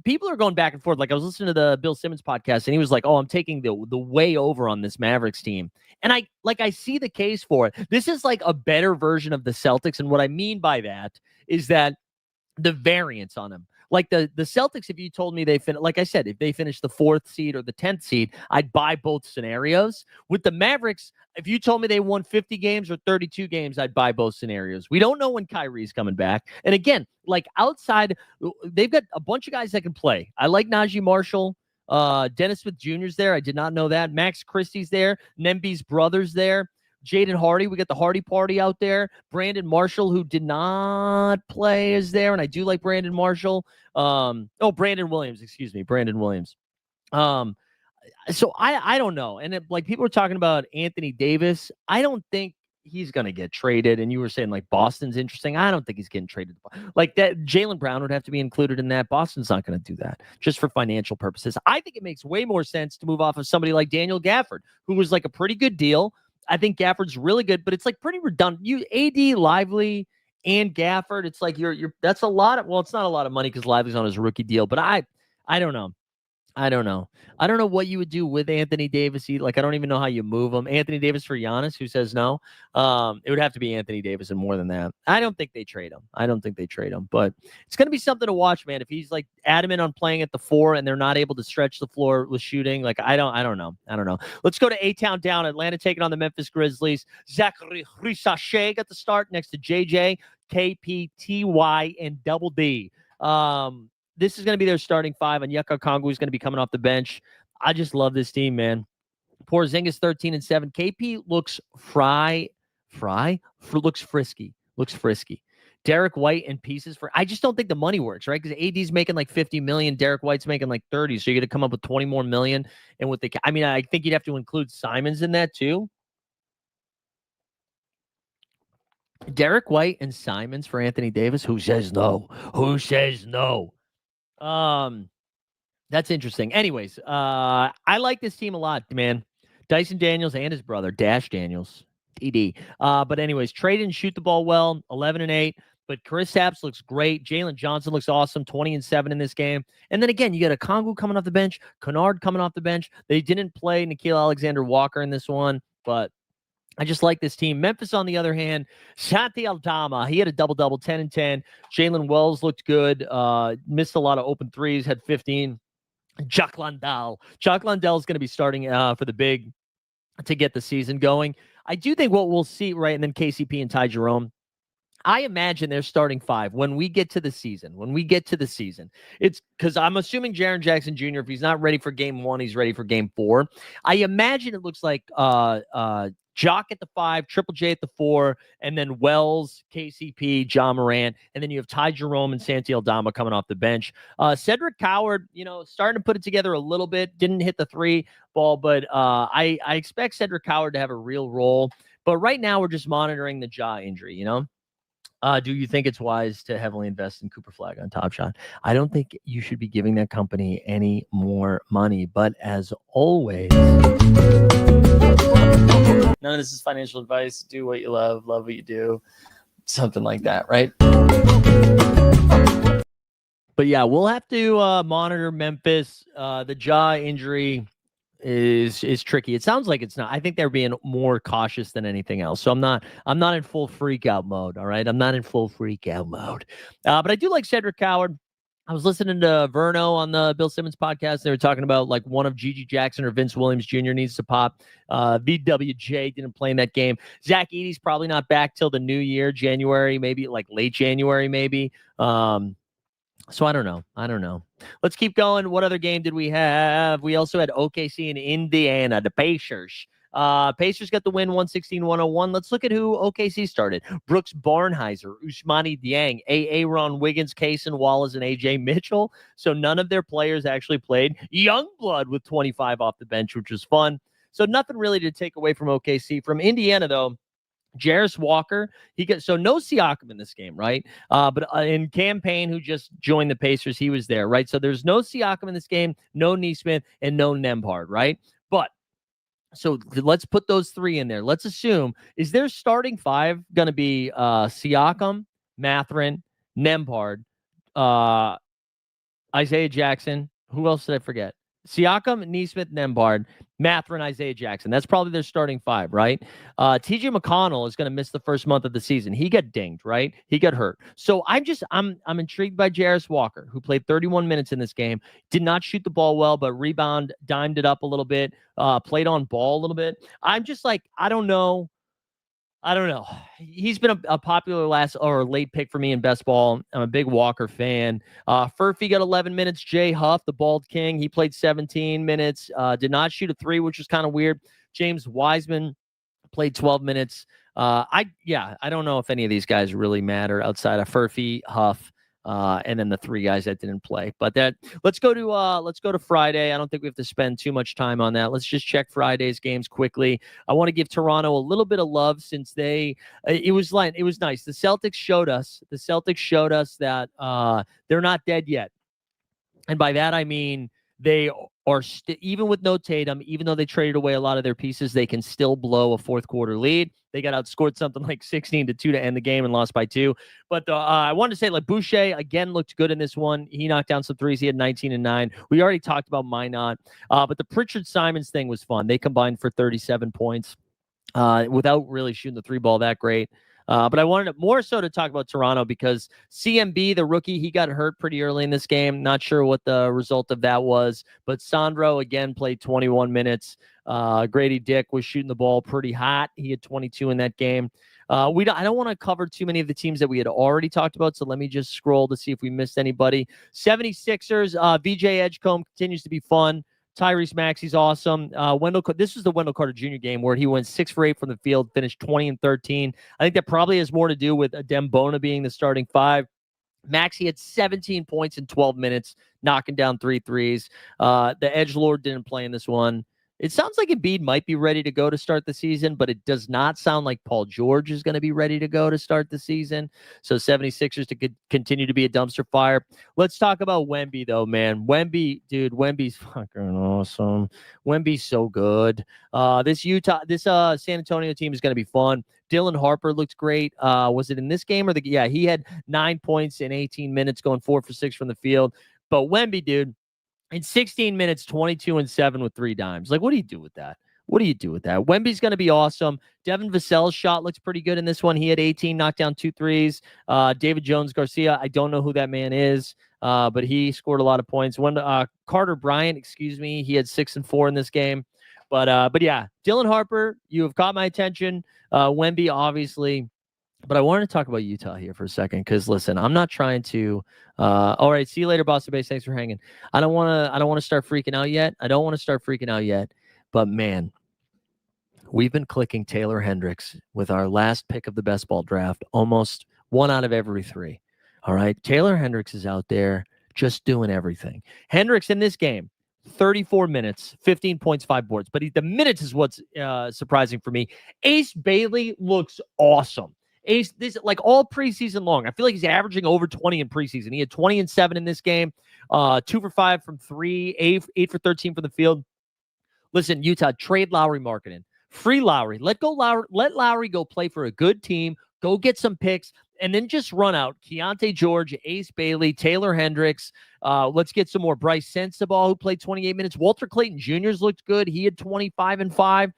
people are going back and forth. Like, I was listening to the Bill Simmons podcast, and he was like, "Oh, I'm taking the way over on this Mavericks team." And I see the case for it. This is like a better version of the Celtics. And what I mean by that is that the variance on them. Like the Celtics, if you told me like I said, if they finish the 4th seed or the 10th seed, I'd buy both scenarios. With the Mavericks, if you told me they won 50 games or 32 games, I'd buy both scenarios. We don't know when Kyrie's coming back. And again, like outside, they've got a bunch of guys that can play. I like Najee Marshall. Dennis Smith Jr.'s there. I did not know that. Max Christie's there. Nemby's brother's there. Jaden Hardy, we got the Hardy Party out there. Brandon Marshall, who did not play, is there, and I do like Brandon Marshall. Brandon Williams, excuse me, Brandon Williams. So I don't know, and like people are talking about Anthony Davis. I don't think he's going to get traded. And you were saying like Boston's interesting. I don't think he's getting traded. Like that, Jaylen Brown would have to be included in that. Boston's not going to do that just for financial purposes. I think it makes way more sense to move off of somebody like Daniel Gafford, who was like a pretty good deal. I think Gafford's really good, but it's like pretty redundant. You AD, Lively, and Gafford. It's like that's a lot of, well, it's not a lot of money because Lively's on his rookie deal, but I don't know. I don't know what you would do with Anthony Davis. Like, I don't even know how you move him. Anthony Davis for Giannis, who says no. It would have to be Anthony Davis and more than that. I don't think they trade him. But it's going to be something to watch, man. If he's like adamant on playing at the 4 and they're not able to stretch the floor with shooting, like I don't know. Let's go to A-Town down. Atlanta taking on the Memphis Grizzlies. Zachary Risachet got the start next to JJ, KPTY, and Double D. This is going to be their starting 5, and Yucca Kongu is going to be coming off the bench. I just love this team, man. Porzingis 13-7. KP looks looks frisky. Derek White and pieces for. I just don't think the money works, right? Because AD's making like $50 million, Derek White's making like 30, so you're going to come up with 20 more million. And with the, I mean, I think you'd have to include Simons in that too. Derek White and Simons for Anthony Davis. Who says no? That's interesting. Anyways, I like this team a lot, man. Dyson Daniels and his brother, Dash Daniels, DD. But anyways, Trey didn't shoot the ball well, 11-8. But Kristaps looks great. Jalen Johnson looks awesome, 20-7 in this game. And then again, you got a Kongu coming off the bench, Kennard coming off the bench. They didn't play Nickeil Alexander-Walker in this one, but I just like this team. Memphis, on the other hand, Santi Aldama, he had a double-double, 10-10. Jalen Wells looked good. Missed a lot of open threes, had 15. Jock Landale is going to be starting for the big to get the season going. I do think what we'll see, right, and then KCP and Ty Jerome. I imagine they're starting 5 when we get to the season. It's because I'm assuming Jaren Jackson Jr., if he's not ready for game 1, he's ready for game 4. I imagine it looks like Jock at the 5, Triple J at the 4, and then Wells, KCP, John Morant, and then you have Ty Jerome and Santi Aldama coming off the bench. Cedric Coward, starting to put it together a little bit. Didn't hit the 3 ball, but I expect Cedric Coward to have a real role. But right now, we're just monitoring the jaw injury, Do you think it's wise to heavily invest in Cooper Flagg on Top Shot? I don't think you should be giving that company any more money. But as always, none of this is financial advice. Do what you love what you do. Something like that, right? But yeah, we'll have to monitor Memphis. The jaw injury is tricky. It sounds like it's not. I think they're being more cautious than anything else. So I'm not in full freak out mode. All right. I'm not in full freak out mode. But I do like Cedric Coward. I was listening to Verno on the Bill Simmons podcast. They were talking about like one of Gigi Jackson or Vince Williams Jr. needs to pop. VWJ didn't play in that game. Zach Edey's probably not back till the new year, January, maybe like late January, maybe. So I don't know. Let's keep going. What other game did we have? We also had OKC and Indiana, the Pacers. Pacers got the win 116-101. Let's look at who OKC started. Brooks Barnhizer, Ousmane Dieng, Aaron Wiggins, Kaysen Wallace, and AJ Mitchell. So none of their players actually played. Youngblood with 25 off the bench, which was fun. So nothing really to take away from OKC. From Indiana, though, Jarris Walker, no Siakam in this game, right? But in campaign, who just joined the Pacers, he was there, right? So there's no Siakam in this game, no Neesmith, and no Nembhard, right? But so let's put those 3 in there. Let's assume, is their starting 5 going to be Siakam, Mathurin, Nembhard, Isaiah Jackson? Who else did I forget? Siakam, Neesmith, Nembhard, Mathurin, Isaiah Jackson. That's probably their starting 5, right? TJ McConnell is going to miss the first month of the season. He got dinged, right? He got hurt. So I'm intrigued by Jarris Walker, who played 31 minutes in this game. Did not shoot the ball well, but rebound, dimed it up a little bit, played on ball a little bit. I'm just like, I don't know. He's been a popular late pick for me in best ball. I'm a big Walker fan. Furphy got 11 minutes. Jay Huff, the bald king, he played 17 minutes. Did not shoot a 3, which was kind of weird. James Wiseman played 12 minutes. I don't know if any of these guys really matter outside of Furphy, Huff, and then the 3 guys that didn't play. But let's go to Friday. I don't think we have to spend too much time on that. Let's just check Friday's games quickly. I want to give Toronto a little bit of love since it was nice. The Celtics showed us that they're not dead yet. And by that, I mean, they are even with no Tatum, even though they traded away a lot of their pieces, they can still blow a fourth quarter lead. They got outscored something like 16-2 to end the game and lost by 2. But I wanted to say, like, Boucher again looked good in this one. He knocked down some threes. He had 19 and 9. We already talked about Minot. But the Pritchard Simons thing was fun. They combined for 37 points without really shooting the 3 ball that great. But I wanted more so to talk about Toronto because CMB, the rookie, he got hurt pretty early in this game. Not sure what the result of that was, but Sandro again played 21 minutes. Grady Dick was shooting the ball pretty hot. He had 22 in that game. I don't want to cover too many of the teams that we had already talked about, so let me just scroll to see if we missed anybody. 76ers, VJ Edgecombe continues to be fun. Tyrese Maxey's awesome. This was the Wendell Carter Jr. game where he went 6 for 8 from the field, finished 20 and 13. I think that probably has more to do with Adem Bona being the starting 5. Maxey had 17 points in 12 minutes, knocking down 3 threes. The edgelord didn't play in this one. It sounds like Embiid might be ready to go to start the season, but it does not sound like Paul George is going to be ready to go to start the season. So 76ers to continue to be a dumpster fire. Let's talk about Wemby, though, man. Wemby's fucking awesome. Wemby's so good. This San Antonio team is going to be fun. Dylan Harper looked great. Was it in this game or he had 9 points in 18 minutes, going 4 for 6 from the field. But Wemby, dude, in 16 minutes, 22 and 7 with 3 dimes. Like, what do you do with that? Wemby's going to be awesome. Devin Vassell's shot looks pretty good in this one. He had 18, knocked down 2 threes. David Jones-Garcia, I don't know who that man is, but he scored a lot of points. Carter Bryant, he had 6 and 4 in this game. But yeah, Dylan Harper, you have caught my attention. Wemby, obviously, But I wanted to talk about Utah here for a second because listen, I'm not trying to. All right, see you later, Boston Base. Thanks for hanging. I don't want to start freaking out yet. But man, we've been clicking Taylor Hendricks with our last pick of the best ball draft, almost 1 out of every 3. All right, Taylor Hendricks is out there just doing everything. Hendricks in this game, 34 minutes, 15 points, 5 boards. But the minutes is what's surprising for me. Ace Bailey looks awesome. Ace, this like all preseason long. I feel like he's averaging over 20 in preseason. He had 20 and 7 in this game, 2 for 5 from 3, 8 for 13 from the field. Listen, Utah, trade Lowry marketing. Free Lowry. Let Lowry go play for a good team. Go get some picks, and then just run out Keontae George, Ace Bailey, Taylor Hendricks. Let's get some more. Bryce Sensabaugh, who played 28 minutes. Walter Clayton Jr.'s looked good. He had 25 and 5.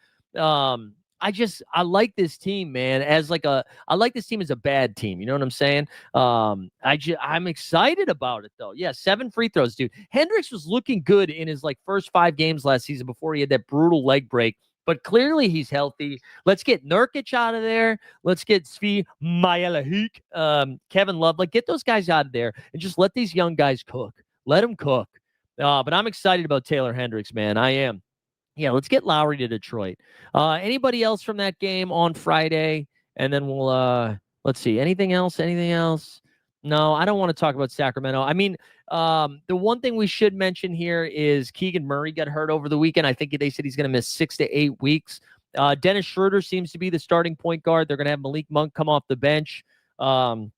I like this team, man. I like this team as a bad team. You know what I'm saying? I'm excited about it though. Yeah, 7 free throws, dude. Hendricks was looking good in his first 5 games last season before he had that brutal leg break. But clearly he's healthy. Let's get Nurkic out of there. Let's get Svi Majalahic, Kevin Love. Get those guys out of there and just let these young guys cook. Let them cook. But I'm excited about Taylor Hendricks, man. I am. Yeah, let's get Lowry to Detroit. Anybody else from that game on Friday? And then we'll let's see. Anything else? No, I don't want to talk about Sacramento. I mean, the one thing we should mention here is Keegan Murray got hurt over the weekend. I think they said he's going to miss 6 to 8 weeks. Dennis Schroeder seems to be the starting point guard. They're going to have Malik Monk come off the bench. God,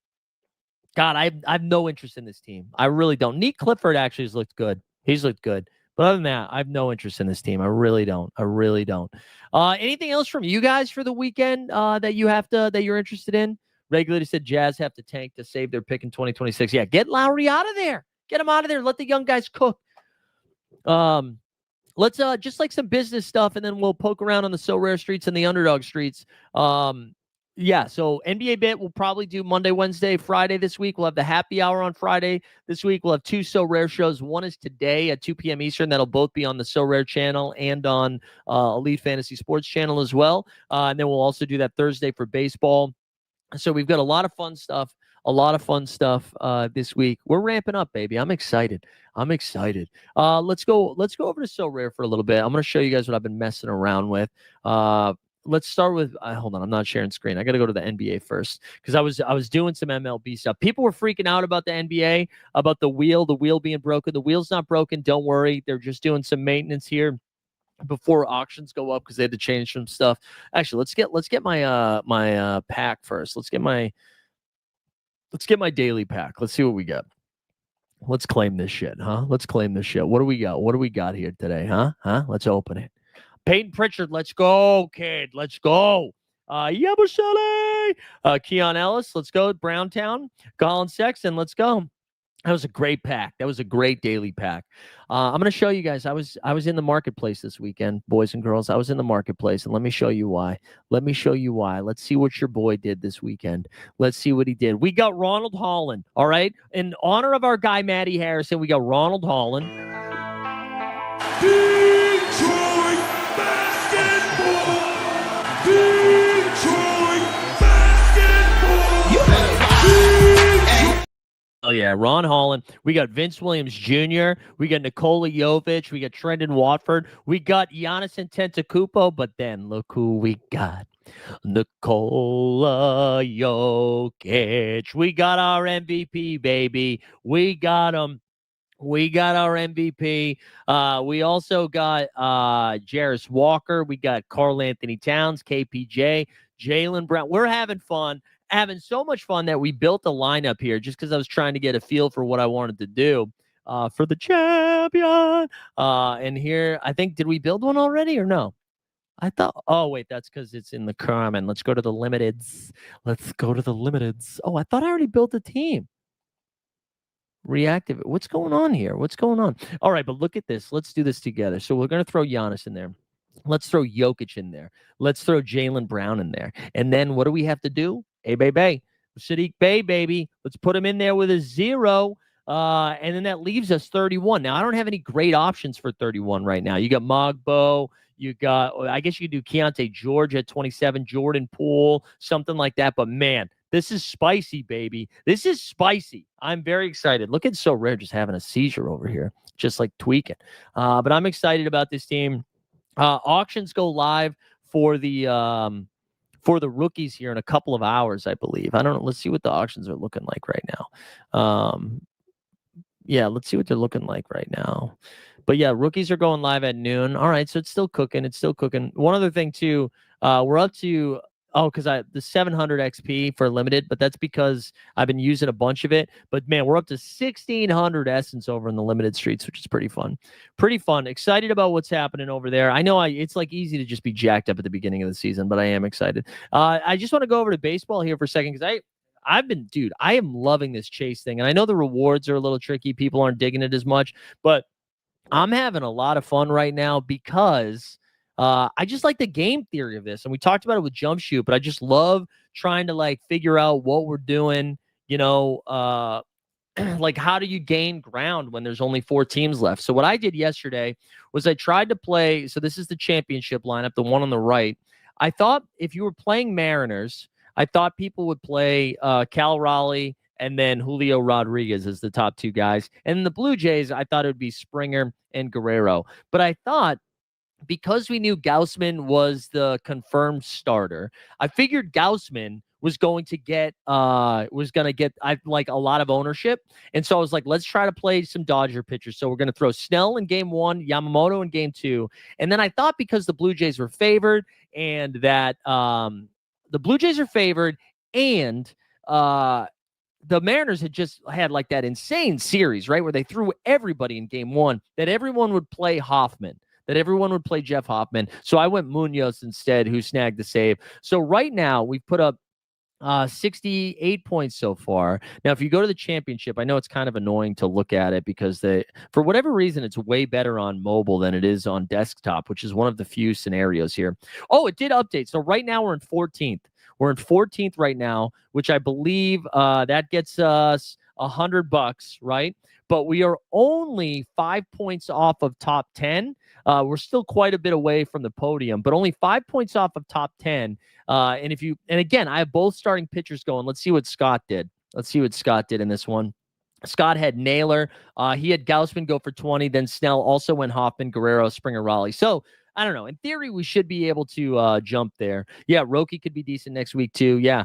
I have no interest in this team. I really don't. Nick Clifford actually has looked good. He's looked good. But other than that, I have no interest in this team. I really don't. Anything else from you guys for the weekend that you're interested in? Regulator said Jazz have to tank to save their pick in 2026. Yeah, get Lowry out of there. Get him out of there. Let the young guys cook. Let's just some business stuff, and then we'll poke around on the So Rare streets and the underdog streets. Yeah, so NBA Bit will probably do Monday, Wednesday, Friday this week. We'll have the happy hour on Friday this week. We'll have 2 So Rare shows. One is today at 2 p.m. Eastern. That'll both be on the So Rare channel and on Elite Fantasy Sports channel as well. And then we'll also do that Thursday for baseball. So we've got a lot of fun stuff this week. We're ramping up, baby. I'm excited. Let's go over to So Rare for a little bit. I'm going to show you guys what I've been messing around with. Let's start with hold on, I'm not sharing screen. I got to go to the NBA first because I was doing some MLB stuff. People were freaking out about the NBA, about the wheel being broken. The wheel's not broken. Don't worry. They're just doing some maintenance here before auctions go up because they had to change some stuff. Actually, let's get my my pack first. Let's get my daily pack. Let's see what we got. Let's claim this shit, huh? Let's claim this shit. What do we got? What do we got here today, huh? Let's open it. Peyton Pritchard, let's go, kid. Let's go. Yabusele. Keon Ellis, let's go. Browntown. Colin Sexton, let's go. That was a great pack. That was a great daily pack. I'm going to show you guys. I was in the marketplace this weekend, boys and girls. I was in the marketplace, and let me show you why. Let's see what your boy did this weekend. Let's see what he did. We got Ronald Holland, all right? In honor of our guy, Matty Harrison, we got Ronald Holland. Detroit basketball! Detroit basketball! Oh, yeah, Ron Holland. We got Vince Williams Jr. We got Nikola Jovic. We got Trendon Watford. We got Giannis Antetokounmpo. But then look who we got. Nikola Jokic. We got our MVP, baby. We got him. We got our MVP. We also got Jarris Walker. We got Karl Anthony Towns, KPJ, Jaylen Brown. We're having fun. Having so much fun that we built a lineup here just because I was trying to get a feel for what I wanted to do for the champion. And here, I think, did we build one already or no? I thought, oh, wait, that's because it's in the common. Let's go to the limiteds. Oh, I thought I already built a team. Reactive. What's going on here? All right, but look at this. Let's do this together. So we're going to throw Giannis in there. Let's throw Jokic in there. Let's throw Jaylen Brown in there. And then what do we have to do? Hey, Bay. Sadiq Bey, baby. Let's put him in there with a 0. And then that leaves us 31. Now, I don't have any great options for 31 right now. You got Mogbo. You got, I guess you could do Keontae George at 27, Jordan Poole, something like that. But, man, This is spicy, baby. This is spicy. I'm very excited. Look at So Rare just having a seizure over here, just like tweaking. But I'm excited about this team. Auctions go live for the rookies here in a couple of hours, I believe. I don't know. Let's see what the auctions are looking like right now. Yeah, let's see what they're looking like right now. But yeah, rookies are going live at noon. All right, so it's still cooking. It's still cooking. One other thing too, we're up to because the 700 XP for limited, but that's because I've been using a bunch of it. But man, we're up to 1600 essence over in the limited streets, which is pretty fun. Pretty fun. Excited about what's happening over there. I know it's like easy to just be jacked up at the beginning of the season, but I am excited. I just want to go over to baseball here for a second because I am loving this chase thing. And I know the rewards are a little tricky. People aren't digging it as much, but I'm having a lot of fun right now because I just like the game theory of this. And we talked about it with Jump Shoot, but I just love trying to like figure out what we're doing, like how do you gain ground when there's only 4 teams left? So what I did yesterday was I tried to play. So this is the championship lineup, the one on the right. I thought if you were playing Mariners, I thought people would play Cal Raleigh and then Julio Rodriguez as the top 2 guys. And the Blue Jays, I thought it would be Springer and Guerrero. But I thought because we knew Gaussman was the confirmed starter, I figured Gaussman was going to get a lot of ownership. And so I was like, let's try to play some Dodger pitchers. So we're going to throw Snell in game 1, Yamamoto in game 2. And then I thought because the Blue Jays were favored and that the Blue Jays are favored and the Mariners had just had like that insane series, right? Where they threw everybody in game 1, that everyone would play Hoffman, that everyone would play Jeff Hoffman. So I went Munoz instead, who snagged the save. So right now we've put up 68 points so far. Now, if you go to the championship, I know it's kind of annoying to look at it because for whatever reason, it's way better on mobile than it is on desktop, which is one of the few scenarios here. Oh, it did update. So right now we're in 14th. We're in 14th right now, which I believe that gets us $100, right? But we are only 5 points off of top 10. We're still quite a bit away from the podium, but only 5 points off of top 10. And again, I have both starting pitchers going. Let's see what Scott did. Let's see what Scott did in this one. Scott had Naylor. He had Gaussman go for 20. Then Snell also went Hoffman, Guerrero, Springer, Raleigh. So I don't know. In theory, we should be able to jump there. Yeah, Roki could be decent next week too. Yeah.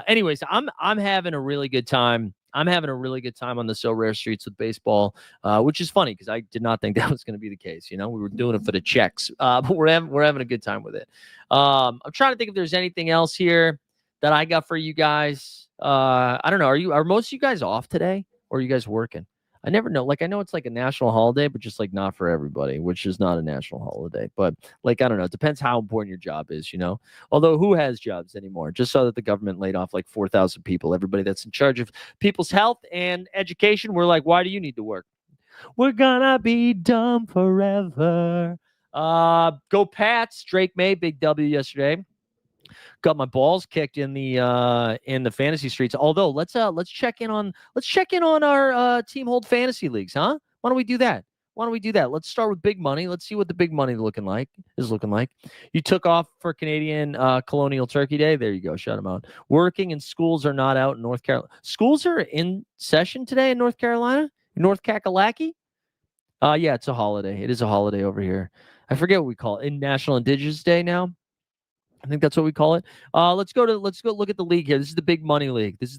Anyways, I'm having a really good time. I'm having a really good time on the So Rare streets with baseball, which is funny because I did not think that was going to be the case. We were doing it for the checks, but we're having a good time with it. I'm trying to think if there's anything else here that I got for you guys. I don't know. Are most of you guys off today, or are you guys working? I never know. Like, I know it's like a national holiday, but just like not for everybody, which is not a national holiday. But like, I don't know. It depends how important your job is, Although who has jobs anymore? Just so that the government laid off like 4,000 people. Everybody that's in charge of people's health and education, we're like, why do you need to work? We're gonna be dumb forever. Go Pats. Drake May, big W yesterday. Got my balls kicked in the fantasy streets. Although let's check in on our team hold fantasy leagues, huh? Why don't we do that? Let's start with big money. Let's see what the big money is looking like. You took off for Canadian Colonial Turkey Day. There you go. Shut them out. Working and schools are not out in North Carolina. Schools are in session today in North Carolina, North Kakalaki. Yeah, it's a holiday. It is a holiday over here. I forget what we call it. In National Indigenous Day now. I think that's what we call it. Let's go look at the league here. This is the big money league. Let's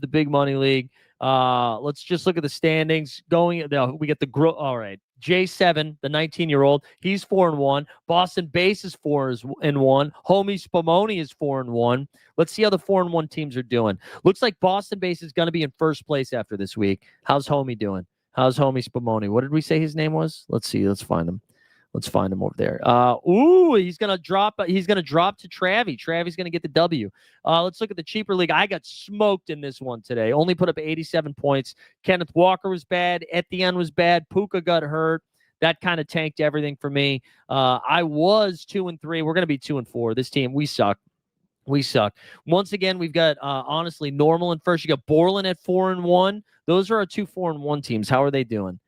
just look at the standings. We get the all right. J7, the 19-year-old, he's 4-1. Boston Base is 4-1. Homie Spumoni is 4-1. Let's see how the 4-1 teams are doing. Looks like Boston Base is going to be in first place after this week. How's Homie doing? How's Homie Spumoni? What did we say his name was? Let's see. Let's find him. Let's find him over there. He's gonna drop to Travie. Travie's gonna get the W. Let's look at the cheaper league. I got smoked in this one today. Only put up 87 points. Kenneth Walker was bad. Etienne was bad. Puka got hurt. That kind of tanked everything for me. I was 2-3. We're gonna be 2-4. This team, we suck. Once again, we've got honestly Normal in first. You got Borland at 4-1. Those are our 2 4-1 teams. How are they doing?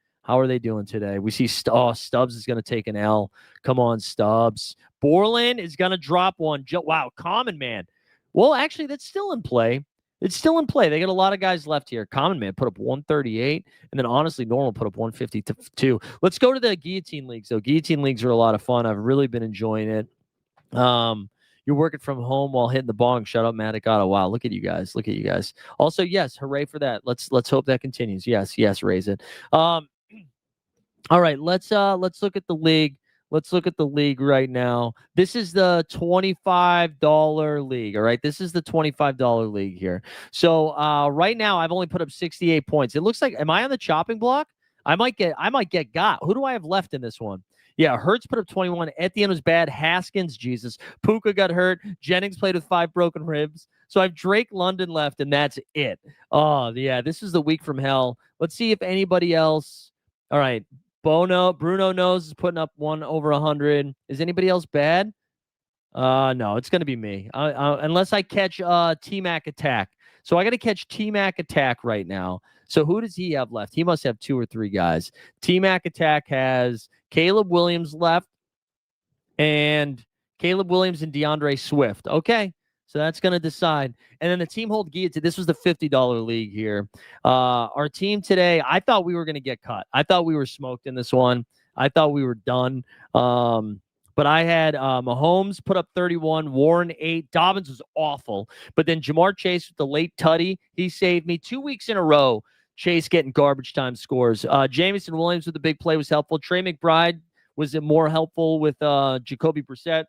Today? We see Stubbs is going to take an L. Come on, Stubbs. Borland is going to drop one. Wow, Common Man. Well, actually, that's still in play. It's still in play. They got a lot of guys left here. Common Man put up 138, and then honestly, Normal put up 152. Let's go to the Guillotine Leagues. So Guillotine Leagues are a lot of fun. I've really been enjoying it. You're working from home while hitting the bong. Shut up, Maticata. Wow, look at you guys. Look at you guys. Also, yes, hooray for that. Let's hope that continues. Yes, raise it. All right, let's look at the league. Let's look at the league right now. This is the $25 league. All right, this is the $25 league here. So right now, I've only put up 68 points. It looks like, am I on the chopping block? I might get got. Who do I have left in this one? Yeah, Hurts put up 21. Etienne was bad. Haskins, Jesus. Puka got hurt. Jennings played with 5 broken ribs. So I have Drake London left, and that's it. Oh, yeah, this is the week from hell. Let's see if anybody else. All right, Bruno Nose is putting up 1 over 100. Is anybody else bad? No, it's going to be me. Unless I catch T-Mac Attack. So I got to catch T-Mac Attack right now. So who does he have left? He must have 2 or 3 guys. T-Mac Attack has Caleb Williams left, and Caleb Williams and DeAndre Swift. Okay, so that's going to decide. And then the team hold guillotine. This was the $50 league here. Our team today, I thought we were going to get cut. I thought we were smoked in this one. I thought we were done. But I had Mahomes put up 31, Warren 8. Dobbins was awful. But then Jamar Chase with the late tutty, he saved me 2 weeks in a row. Chase getting garbage time scores. Jameson Williams with the big play was helpful. Trey McBride was more helpful with Jacoby Brissett.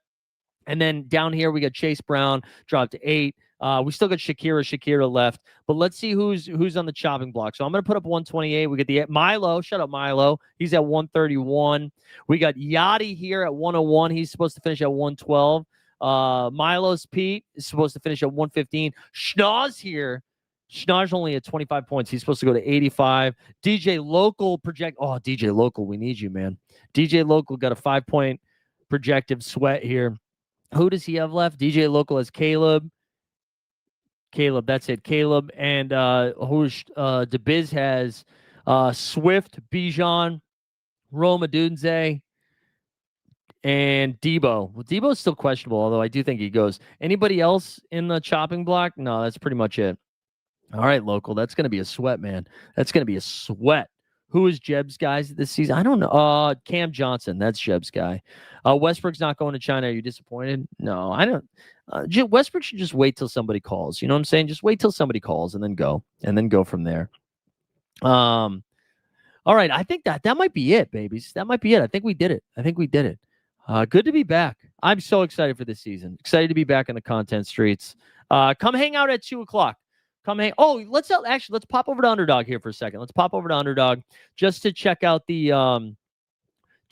And then down here, we got Chase Brown dropped to 8. We still got Shakira left. But let's see who's on the chopping block. So I'm going to put up 128. We get the Milo. Shut up, Milo. He's at 131. We got Yachty here at 101. He's supposed to finish at 112. Milo's Pete is supposed to finish at 115. Schnoz here. Schnoz only at 25 points. He's supposed to go to 85. DJ Local project. Oh, DJ Local, we need you, man. DJ Local got a 5-point projective sweat here. Who does he have left? DJ Local has Caleb. That's it. Caleb. And DeBiz has Swift, Bijan, Roma Dunze, and Debo. Well, Debo's still questionable, although I do think he goes. Anybody else in the chopping block? No, that's pretty much it. All right, Local. That's going to be a sweat, man. That's going to be a sweat. Who is Jeb's guys this season? I don't know. Cam Johnson. That's Jeb's guy. Westbrook's not going to China. Are you disappointed? No, I don't. Westbrook should just wait till somebody calls. You know what I'm saying? Just wait till somebody calls and then go from there. All right. I think that might be it, babies. That might be it. I think we did it. Good to be back. I'm so excited for this season. Excited to be back in the content streets. Come hang out at 2:00. Let's pop over to Underdog here for a second. Let's pop over to Underdog just to check out the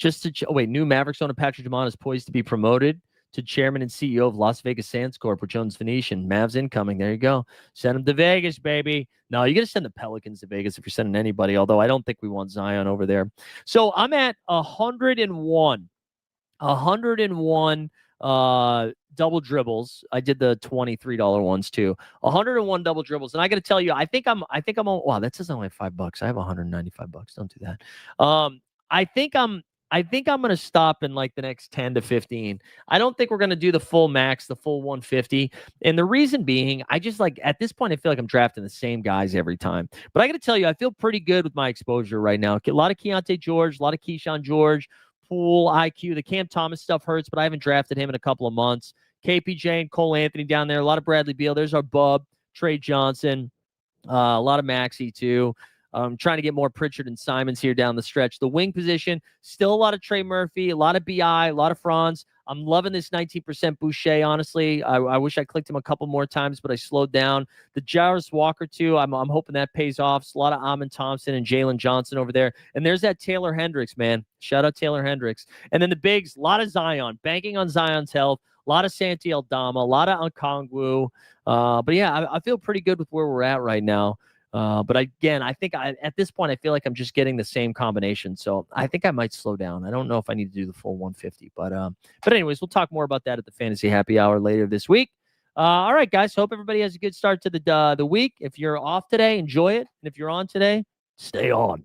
new Mavericks owner Patrick Dumont is poised to be promoted to chairman and CEO of Las Vegas Sands Corp with Jones Venetian. Mavs incoming. There you go. Send them to Vegas, baby. No, you're going to send the Pelicans to Vegas if you're sending anybody, although I don't think we want Zion over there. So I'm at 101. 101 double dribbles. I did the $23 ones too. 101 double dribbles. And I got to tell you, I think I'm on, wow, that says only $5. I have $195. Don't do that. I think I'm going to stop in like the next 10 to 15. I don't think we're going to do the full max, the full 150. And the reason being, I just at this point, I feel like I'm drafting the same guys every time. But I got to tell you, I feel pretty good with my exposure right now. A lot of Keontae George, a lot of Keyshawn George, Poole, IQ. The Cam Thomas stuff hurts, but I haven't drafted him in a couple of months. KPJ and Cole Anthony down there. A lot of Bradley Beal. There's our bub, Trey Johnson. A lot of Maxey too. Trying to get more Pritchard and Simons here down the stretch. The wing position, still a lot of Trey Murphy, a lot of BI, a lot of Franz. I'm loving this 19% Boucher, honestly. I wish I clicked him a couple more times, but I slowed down. The Jarvis Walker, too, I'm hoping that pays off. It's a lot of Amon Thompson and Jalen Johnson over there. And there's that Taylor Hendricks, man. Shout out Taylor Hendricks. And then the bigs, a lot of Zion, banking on Zion's health. A lot of Santi Aldama, a lot of Okongwu. But, yeah, I feel pretty good with where we're at right now. But again, I think at this point, I feel like I'm just getting the same combination. So I think I might slow down. I don't know if I need to do the full 150, but anyways, we'll talk more about that at the Fantasy Happy Hour later this week. All right, guys. Hope everybody has a good start to the week. If you're off today, enjoy it. And if you're on today, stay on.